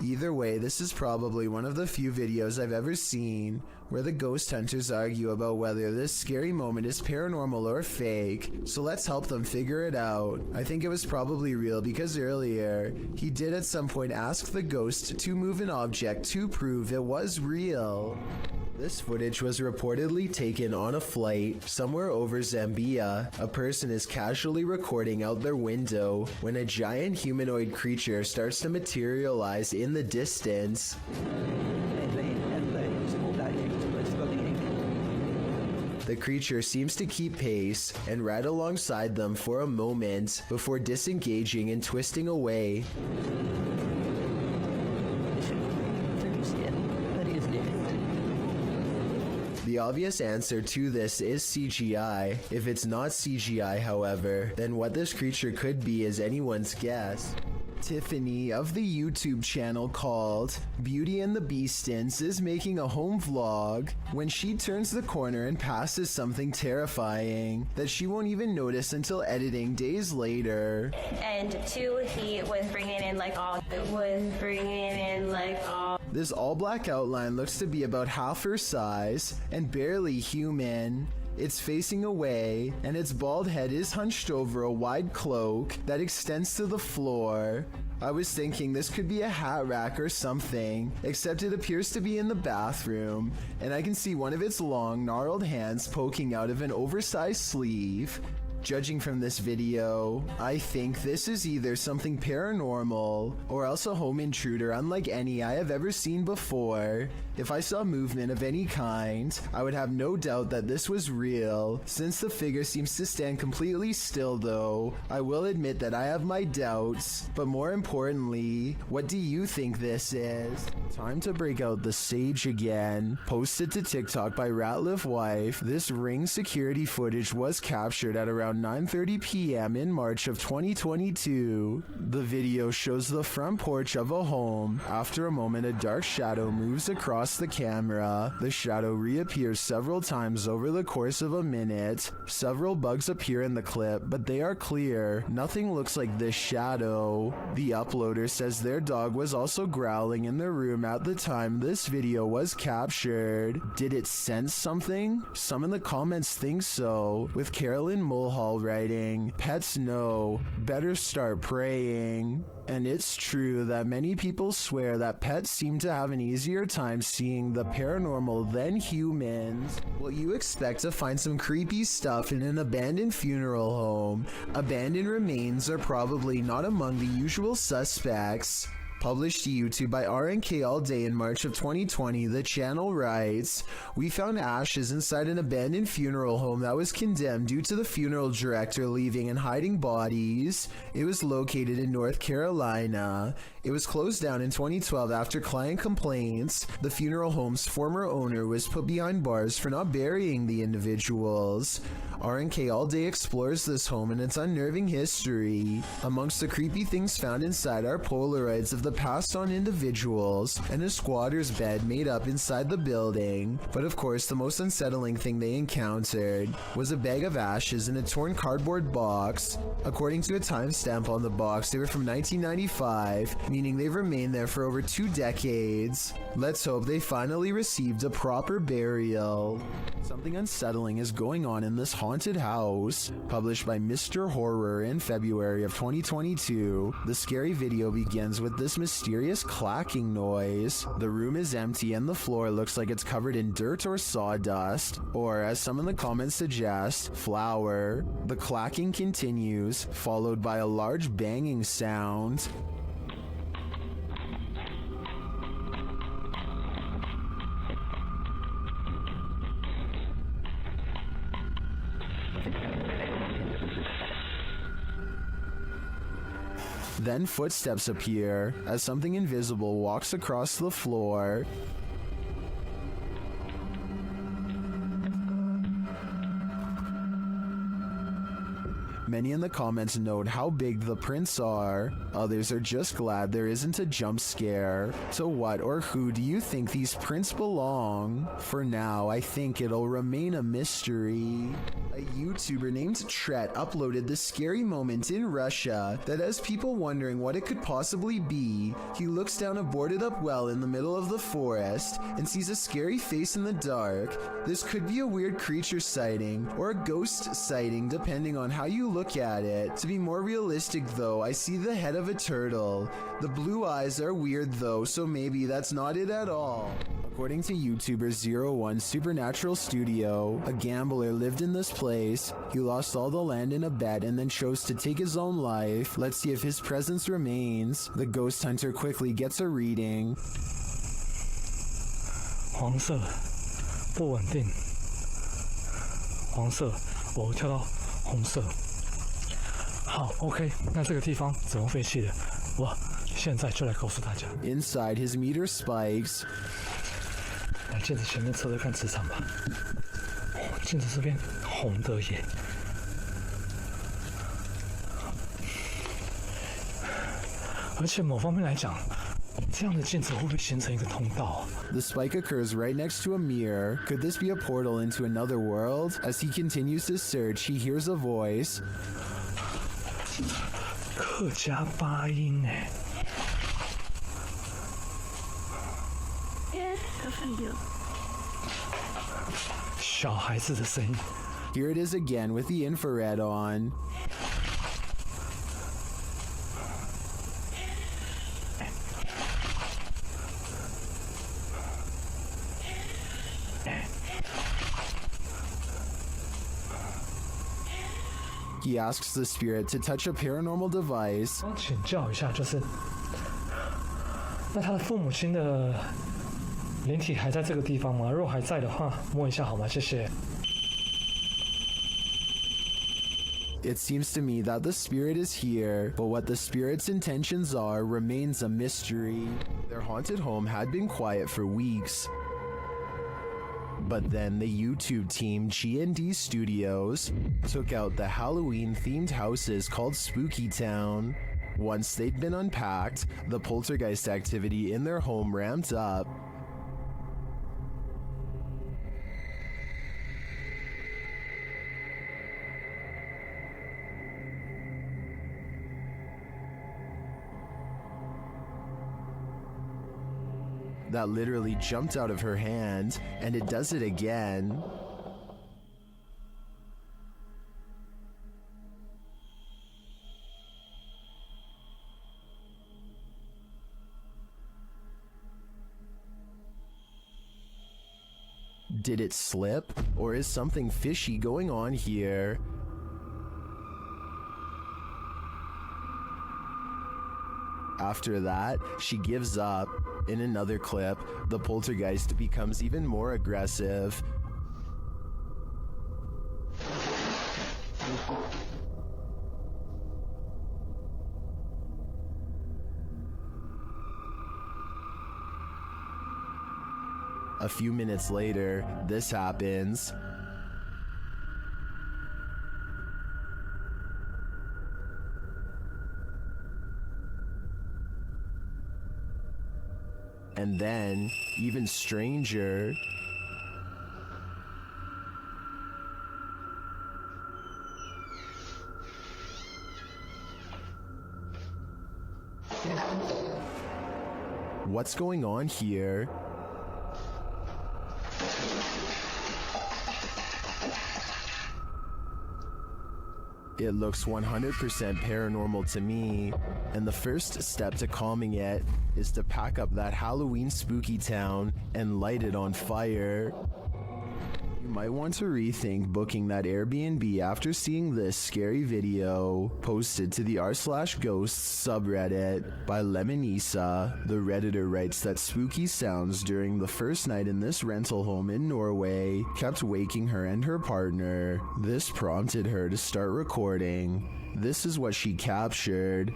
Either way, this is probably one of the few videos I've ever seen where the ghost hunters argue about whether this scary moment is paranormal or fake, so let's help them figure it out. I think it was probably real because earlier, he did at some point ask the ghost to move an object to prove it was real. This footage was reportedly taken on a flight somewhere over Zambia. A person is casually recording out their window when a giant humanoid creature starts to materialize in the distance. The creature seems to keep pace and ride alongside them for a moment before disengaging and twisting away. The obvious answer to this is CGI. If it's not CGI, however, then what this creature could be is anyone's guess. Tiffany of the YouTube channel called Beauty and the Beastins is making a home vlog when she turns the corner and passes something terrifying that she won't even notice until editing days later. And two, he was bringing in like all. This all black outline looks to be about half her size and barely human. It's facing away, and its bald head is hunched over a wide cloak that extends to the floor. I was thinking this could be a hat rack or something, except it appears to be in the bathroom, and I can see one of its long, gnarled hands poking out of an oversized sleeve. Judging from this video, I think this is either something paranormal or else a home intruder unlike any I have ever seen before. If I saw movement of any kind, I would have no doubt that this was real. Since the figure seems to stand completely still though, I will admit that I have my doubts, but more importantly, what do you think this is? Time to break out the sage again. Posted to TikTok by Ratliff Wife, this Ring security footage was captured at around 9:30 p.m. in March of 2022. The video shows the front porch of a home. After a moment, a dark shadow moves across the camera. The shadow reappears several times over the course of a minute. Several bugs appear in the clip, but they are clear. Nothing looks like this shadow. The uploader says their dog was also growling in the room at the time this video was captured. Did it sense something? Some in the comments think so, with Carolyn Mulhall writing, "Pets know, better start praying." And it's true that many people swear that pets seem to have an easier time seeing the paranormal than humans. Well, you expect to find some creepy stuff in an abandoned funeral home. Abandoned remains are probably not among the usual suspects. Published to YouTube by RNK All Day in March of 2020, the channel writes, "We found ashes inside an abandoned funeral home that was condemned due to the funeral director leaving and hiding bodies. It was located in North Carolina. It was closed down in 2012 after client complaints. The funeral home's former owner was put behind bars for not burying the individuals." RNK All Day explores this home and its unnerving history. Amongst the creepy things found inside are Polaroids of the passed on individuals and a squatter's bed made up inside the building. But of course, the most unsettling thing they encountered was a bag of ashes in a torn cardboard box. According to a timestamp on the box, they were from 1995, meaning they've remained there for over 2 decades. Let's hope they finally received a proper burial. Something unsettling is going on in this haunted house. Published by Mr. Horror in February of 2022, the scary video begins with this mysterious clacking noise. The room is empty and the floor looks like it's covered in dirt or sawdust, or as some in the comments suggest, flour. The clacking continues, followed by a large banging sound. Then footsteps appear as something invisible walks across the floor. Many in the comments note how big the prints are. Others are just glad there isn't a jump scare. To what or who do you think these prints belong? For now, I think it'll remain a mystery. A YouTuber named Tret uploaded this scary moment in Russia that has people wondering what it could possibly be. He looks down a boarded up well in the middle of the forest and sees a scary face in the dark. This could be a weird creature sighting or a ghost sighting depending on how you look at it. To be more realistic though, I see the head of a turtle. The blue eyes are weird though, so maybe that's not it at all. According to YouTuber 01 Supernatural Studio, a gambler lived in this place. He lost all the land in a bet and then chose to take his own life. Let's see if his presence remains. The ghost hunter quickly gets a reading. 黄色，不稳定。黄色，我跳到红色。好 ，OK， 那这个地方怎么废弃的？我现在就来告诉大家。Inside, his meter spikes. 来镜子前面测测看磁场吧。镜子这边红的耶。而且某方面来讲，这样的镜子会不会形成一个通道啊？ The spike occurs right next to a mirror. Could this be a portal into another world? As he continues to search, he hears a voice. 客家发音哎。小孩子的声音。 Here it is again with the infrared on. He asks the spirit to touch a paranormal device. 我请教一下，就是那他的父母亲的灵体还在这个地方吗？如果还在的话，摸一下好吗？谢谢。 It seems to me that the spirit is here, but what the spirit's intentions are remains a mystery. Their haunted home had been quiet for weeks. But then the YouTube team G&D Studios took out the Halloween-themed houses called Spooky Town. Once they'd been unpacked, the poltergeist activity in their home ramped up. That literally jumped out of her hand, and it does it again. Did it slip, or is something fishy going on here? After that, she gives up. In another clip, the poltergeist becomes even more aggressive. A few minutes later, this happens. And then, even stranger, what's going on here? It looks 100% paranormal to me, and the first step to calming it is to pack up that Halloween spooky town and light it on fire. You might want to rethink booking that Airbnb after seeing this scary video posted to the r/ghosts subreddit by Lemonisa. The Redditor writes that spooky sounds during the first night in this rental home in Norway kept waking her and her partner. This prompted her to start recording. This is what she captured.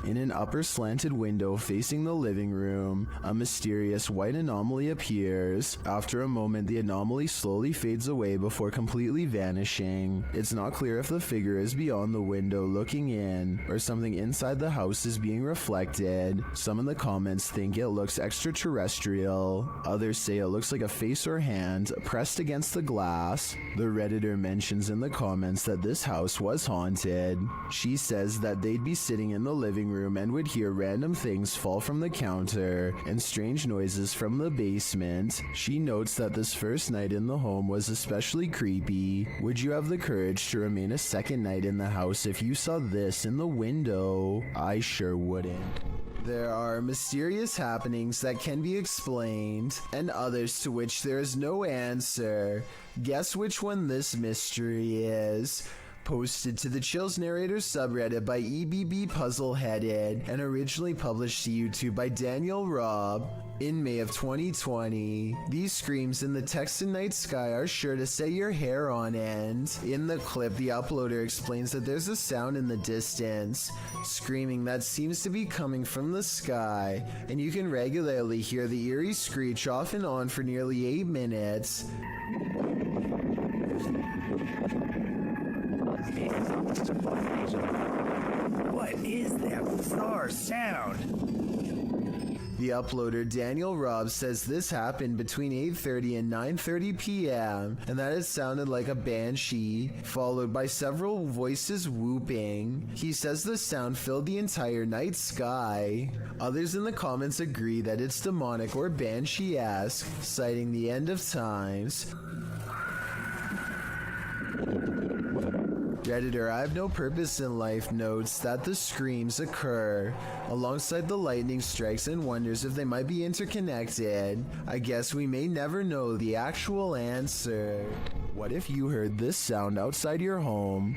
In an upper slanted window facing the living room, a mysterious white anomaly appears. After a moment, the anomaly slowly fades away before completely vanishing. It's not clear if the figure is beyond the window looking in, or something inside the house is being reflected. Some in the comments think it looks extraterrestrial. Others say it looks like a face or hand pressed against the glass. The Redditor mentions in the comments that this house was haunted. She says that they'd be sitting in the living room and would hear random things fall from the counter and strange noises from the basement. She notes that this first night in the home was especially creepy. Would you have the courage to remain a second night in the house if you saw this in the window? I sure wouldn't. There are mysterious happenings that can be explained, and others to which there is no answer. Guess which one this mystery is. Posted to the Chills Narrator subreddit by EBB Puzzleheaded and originally published to YouTube by Daniel Robb in May of 2020. These screams in the Texan night sky are sure to set your hair on end. In the clip, the uploader explains that there's a sound in the distance, screaming that seems to be coming from the sky, and you can regularly hear the eerie screech off and on for nearly 8 minutes. What is that bizarre sound? The uploader Daniel Robb says this happened between 8:30 and 9:30 p.m. and that it sounded like a banshee, followed by several voices whooping. He says the sound filled the entire night sky. Others in the comments agree that it's demonic or banshee-esque, citing the end of times. Redditor I Have No Purpose in Life notes that the screams occur alongside the lightning strikes and wonders if they might be interconnected. I guess we may never know the actual answer. What if you heard this sound outside your home?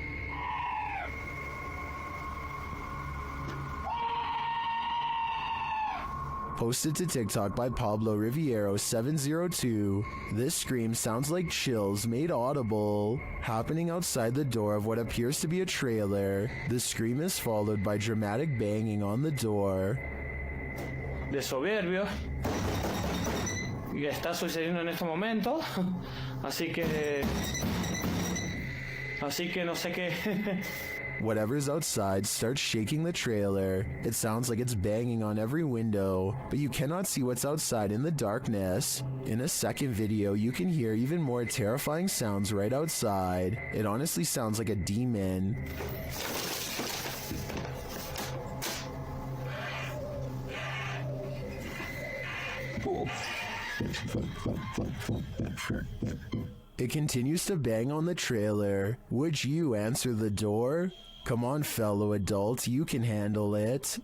Posted to TikTok by Pablo Riviero 702. This scream sounds like chills made audible, happening outside the door of what appears to be a trailer. The scream is followed by dramatic banging on the door. De soberbio. Y está sucediendo en este momento. Así que no sé qué. Whatever's outside starts shaking the trailer. It sounds like it's banging on every window, but you cannot see what's outside in the darkness. In a second video, you can hear even more terrifying sounds right outside. It honestly sounds like a demon. It continues to bang on the trailer. Would you answer the door? Come on, fellow adult, you can handle it.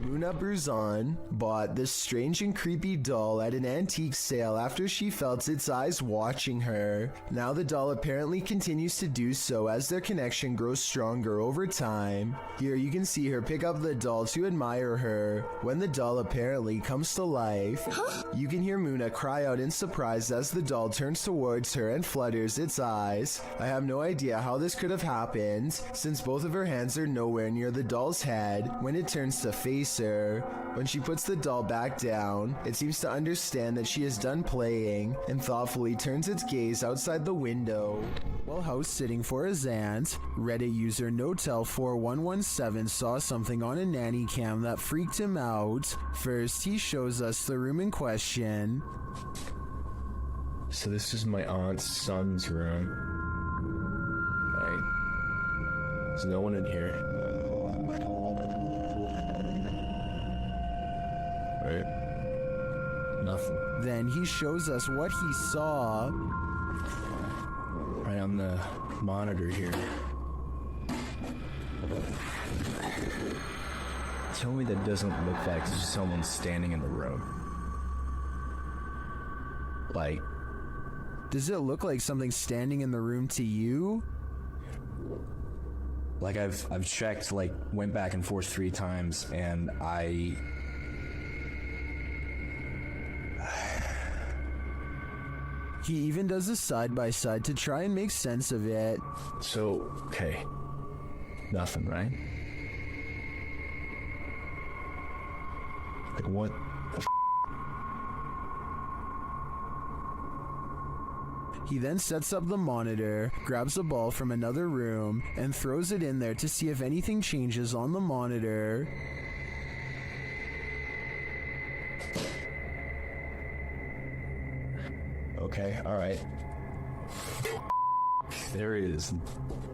Muna Bruzan bought this strange and creepy doll at an antique sale after she felt its eyes watching her. Now the doll apparently continues to do so as their connection grows stronger over time. Here you can see her pick up the doll to admire her. When the doll apparently comes to life, you can hear Muna cry out in surprise as the doll turns towards her and flutters its eyes. I have no idea how this could have happened, since both of her hands are nowhere near the doll's head when it turns to face her. When she puts the doll back down, it seems to understand that she is done playing and thoughtfully turns its gaze outside the window. While house sitting for his aunt, Reddit user Notel4117 saw something on a nanny cam that freaked him out. First, he shows us the room in question. So this is my aunt's son's room. Right? There's no one in here. Right? Nothing. Then he shows us what he saw. Right on the monitor here. Tell me that doesn't look like someone standing in the room. Like, does it look like something standing in the room to you? Like I've checked, like went back and forth 3 times, and He even does a side-by-side to try and make sense of it. So, okay. Nothing, right? Like, what the f***? He then sets up the monitor, grabs a ball from another room, and throws it in there to see if anything changes on the monitor. Okay, alright. There is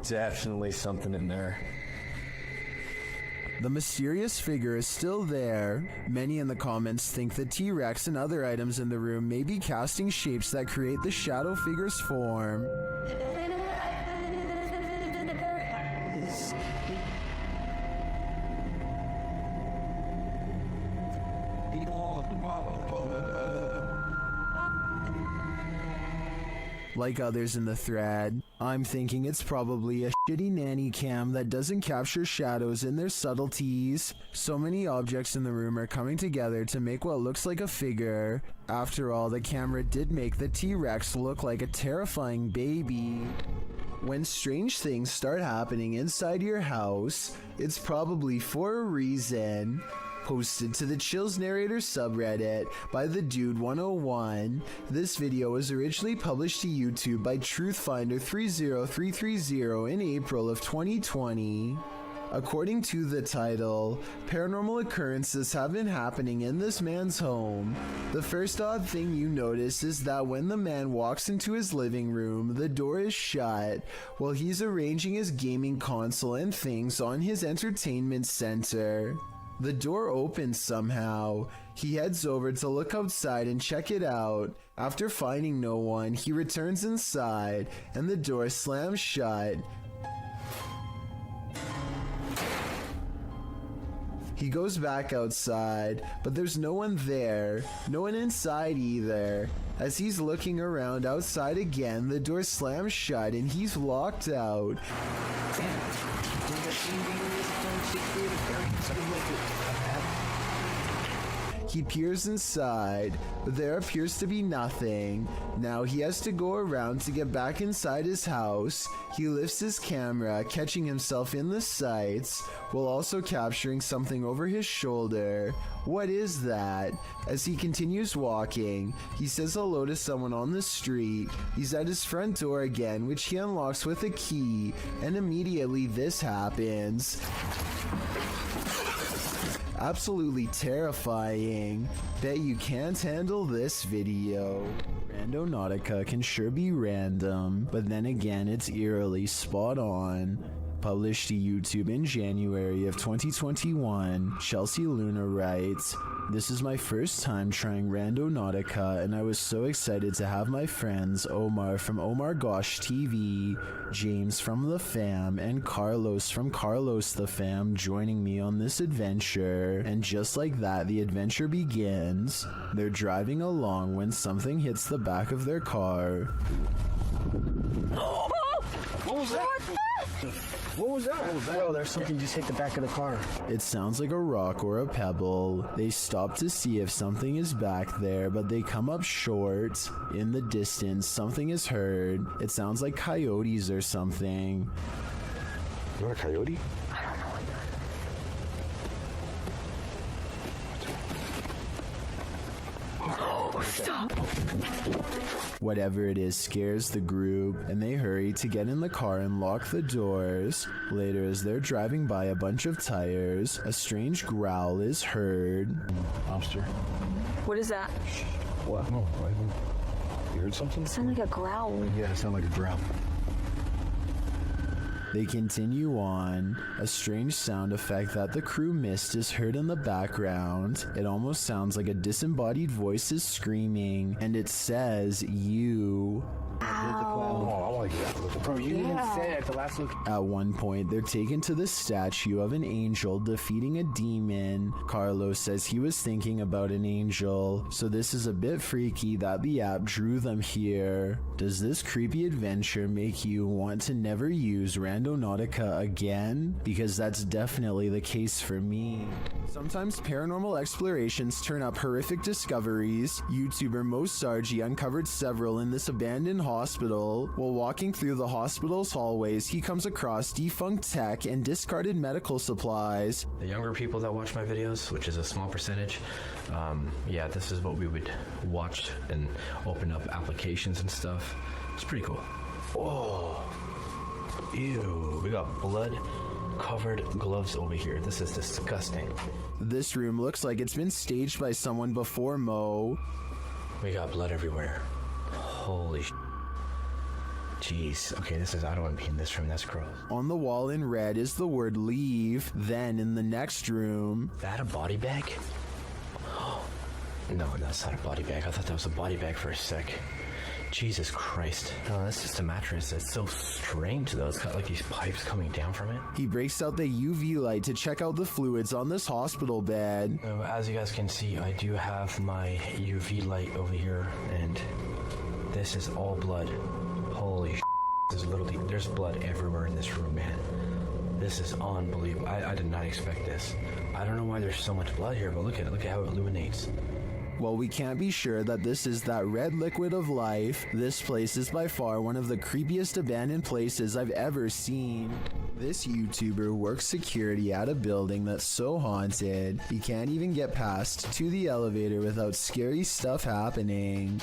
definitely something in there. The mysterious figure is still there. Many in the comments think the T-Rex and other items in the room may be casting shapes that create the shadow figure's form. Like others in the thread, I'm thinking it's probably a shitty nanny cam that doesn't capture shadows in their subtleties. So many objects in the room are coming together to make what looks like a figure. After all, the camera did make the T-Rex look like a terrifying baby. When strange things start happening inside your house, it's probably for a reason. Posted to the Chills Narrator subreddit by the Dude 101. This video was originally published to YouTube by Truthfinder 30330 in April of 2020. According to the title, paranormal occurrences have been happening in this man's home. The first odd thing you notice is that when the man walks into his living room, the door is shut while he's arranging his gaming console and things on his entertainment center. The door opens somehow. He heads over to look outside and check it out. After finding no one, he returns inside and the door slams shut. He goes back outside, but there's no one there, no one inside either. As he's looking around outside again, the door slams shut and he's locked out. He peers inside, but there appears to be nothing. Now he has to go around to get back inside his house. He lifts his camera, catching himself in the sights, while also capturing something over his shoulder. What is that? As he continues walking, he says hello to someone on the street. He's at his front door again, which he unlocks with a key, and immediately this happens. Absolutely terrifying. Bet you can't handle this video. Randonautica can sure be random, but then again it's eerily spot on. Published to YouTube in January of 2021, Chelsea Luna writes, "This is my first time trying Randonautica, and I was so excited to have my friends Omar from Omar Gosh TV, James from The Fam, and Carlos from Carlos The Fam joining me on this adventure." And just like that, the adventure begins. They're driving along when something hits the back of their car. What was that? What was that? Bro, there's something just hit the back of the car. It sounds like a rock or a pebble. They stop to see if something is back there, but they come up short. In the distance, something is heard. It sounds like coyotes or something. You want a coyote? Oh, stop. Whatever it is scares the group, and they hurry to get in the car and lock the doors. Later, as they're driving by a bunch of tires, a strange growl is heard. Monster. What is that? What? No, you heard something? It sounded like a growl. Yeah, it sounded like a growl. They continue on. A strange sound effect that the crew missed is heard in the background. It almost sounds like a disembodied voice is screaming, and it says, "You." Oh, I like that. Bro, you didn't say it at the last look. At one point, they're taken to the statue of an angel defeating a demon. Carlos says he was thinking about an angel, so this is a bit freaky that the app drew them here. Does this creepy adventure make you want to never use Randonautica again? Because that's definitely the case for me. Sometimes paranormal explorations turn up horrific discoveries. YouTuber Mo Sargi uncovered several in this abandoned hospital. While walking through the hospital's hallways, he comes across defunct tech and discarded medical supplies. The younger people that watch my videos, which is a small percentage, yeah, this is what we would watch and open up applications and stuff. It's pretty cool. Oh, ew, we got blood covered gloves over here. This is disgusting. This room looks like it's been staged by someone before Mo. We got blood everywhere. Holy sh**. Jeez. Okay, I don't want to be in this room. That's gross. On the wall in red is the word leave. Then in the next room... Is that a body bag? No, that's not a body bag. I thought that was a body bag for a sec. Jesus Christ. No, that's just a mattress. It's so strange, though. It's got like these pipes coming down from it. He breaks out the UV light to check out the fluids on this hospital bed. As you guys can see, I do have my UV light over here, and This is all blood. Holy shit. This is literally, there's blood everywhere in this room, man. This is unbelievable. I did not expect this. I don't know why there's so much blood here, but look at it. Look at how it illuminates. While we can't be sure that this is that red liquid of life, this place is by far one of the creepiest abandoned places I've ever seen. This YouTuber works security at a building that's so haunted, he can't even get past to the elevator without scary stuff happening.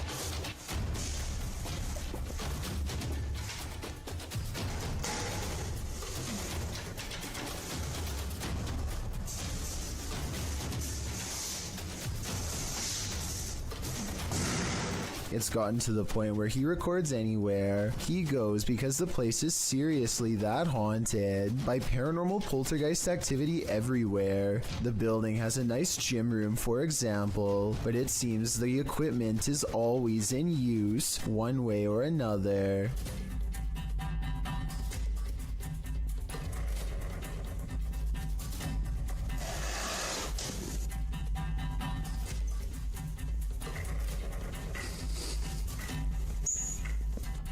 It's gotten to the point where he records anywhere he goes because the place is seriously that haunted by paranormal poltergeist activity everywhere. The building has a nice gym room, for example, but it seems the equipment is always in use one way or another.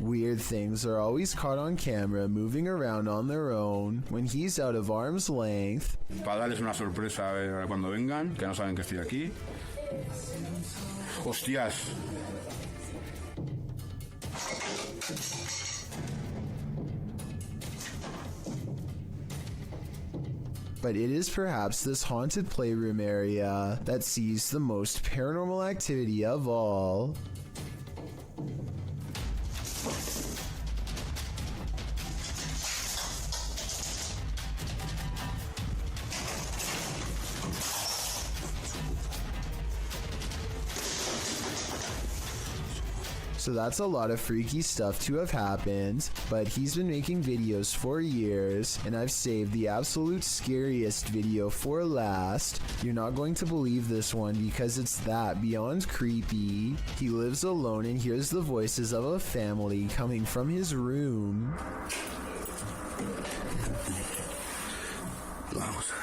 Weird things are always caught on camera moving around on their own when he's out of arm's length. Para darles una sorpresa cuando vengan, que no saben que estoy aquí. Hostias. But it is perhaps this haunted playroom area that sees the most paranormal activity of all. So that's a lot of freaky stuff to have happened, but he's been making videos for years, and I've saved the absolute scariest video for last. You're not going to believe this one because it's that beyond creepy. He lives alone and hears the voices of a family coming from his room. Vamos a ver.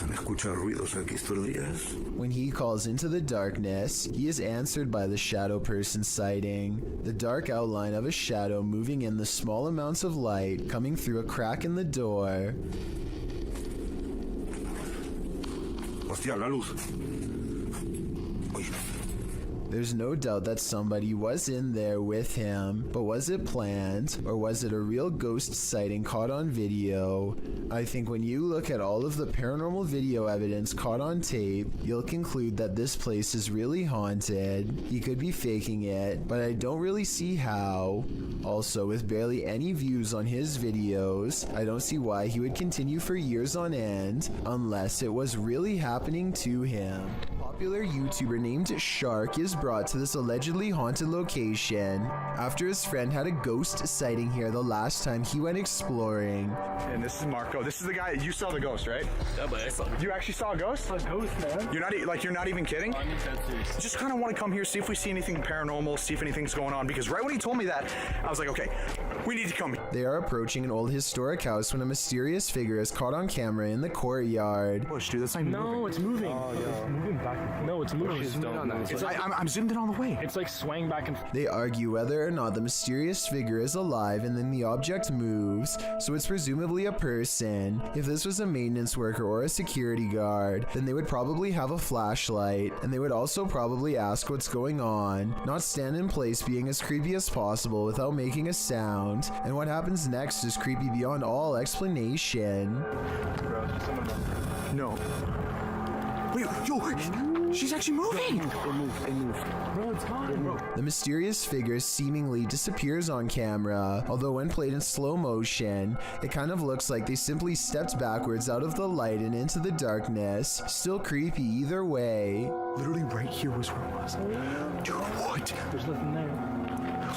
¿Han escuchado ruidos aquí estos días? When he calls into the darkness, he is answered by the shadow person sighting. The dark outline of a shadow moving in the small amounts of light coming through a crack in the door. Hostia, la luz. Uy. There's no doubt that somebody was in there with him, but was it planned, or was it a real ghost sighting caught on video? I think when you look at all of the paranormal video evidence caught on tape, you'll conclude that this place is really haunted. He could be faking it, but I don't really see how. Also, with barely any views on his videos, I don't see why he would continue for years on end, unless it was really happening to him. Popular YouTuber named Shark is brought to this allegedly haunted location after his friend had a ghost sighting here the last time he went exploring. And this is Marco. This is the guy, you saw the ghost, right? Yeah, but I saw it. You actually saw a ghost? A ghost, man. You're not even kidding? I'm dead serious. Just kind of want to come here, see if we see anything paranormal, see if anything's going on, because right when he told me that, I was like, okay, we need to come here. They are approaching an old historic house when a mysterious figure is caught on camera in the courtyard. Push, dude, that's not moving. No, it's moving. Oh, yeah. It's moving back. No, it's moving. I'm zoomed in on the way. It's like swaying back and forth. They argue whether or not the mysterious figure is alive, and then the object moves, so it's presumably a person. If this was a maintenance worker or a security guard, then they would probably have a flashlight, and they would also probably ask what's going on, not stand in place being as creepy as possible without making a sound. And what happens next is creepy beyond all explanation. No. Wait, yo, she's actually moving! It moved. Bro, it's gone, bro. The mysterious figure seemingly disappears on camera, although when played in slow motion, it kind of looks like they simply stepped backwards out of the light and into the darkness. Still creepy either way. Literally right here was where it was. Dude, what? There's nothing there.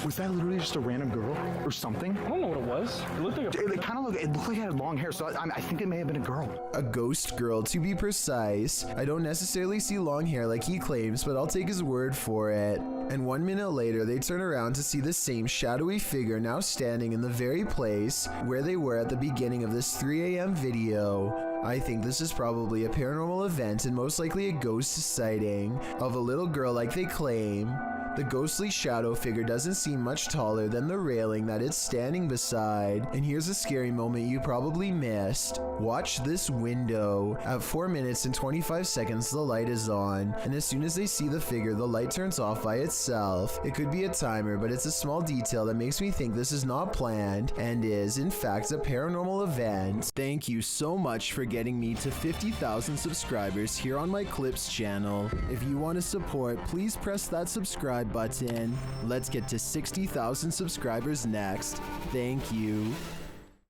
Was that literally just a random girl or something? I don't know what it was. It looked like It kind of looked. It looked like it had long hair, so I think it may have been a girl. A ghost girl, to be precise. I don't necessarily see long hair like he claims, but I'll take his word for it. And 1 minute later, they turn around to see the same shadowy figure now standing in the very place where they were at the beginning of this 3 a.m. video. I think this is probably a paranormal event and most likely a ghost sighting of a little girl like they claim. The ghostly shadow figure doesn't seem much taller than the railing that it's standing beside. And here's a scary moment you probably missed. Watch this window. At 4 minutes and 25 seconds, the light is on. And as soon as they see the figure, the light turns off by itself. It could be a timer, but it's a small detail that makes me think this is not planned and is, in fact, a paranormal event. Thank you so much for getting me to 50,000 subscribers here on my Clips channel. If you want to support, please press that subscribe button. Let's get to 60,000 subscribers next. Thank you.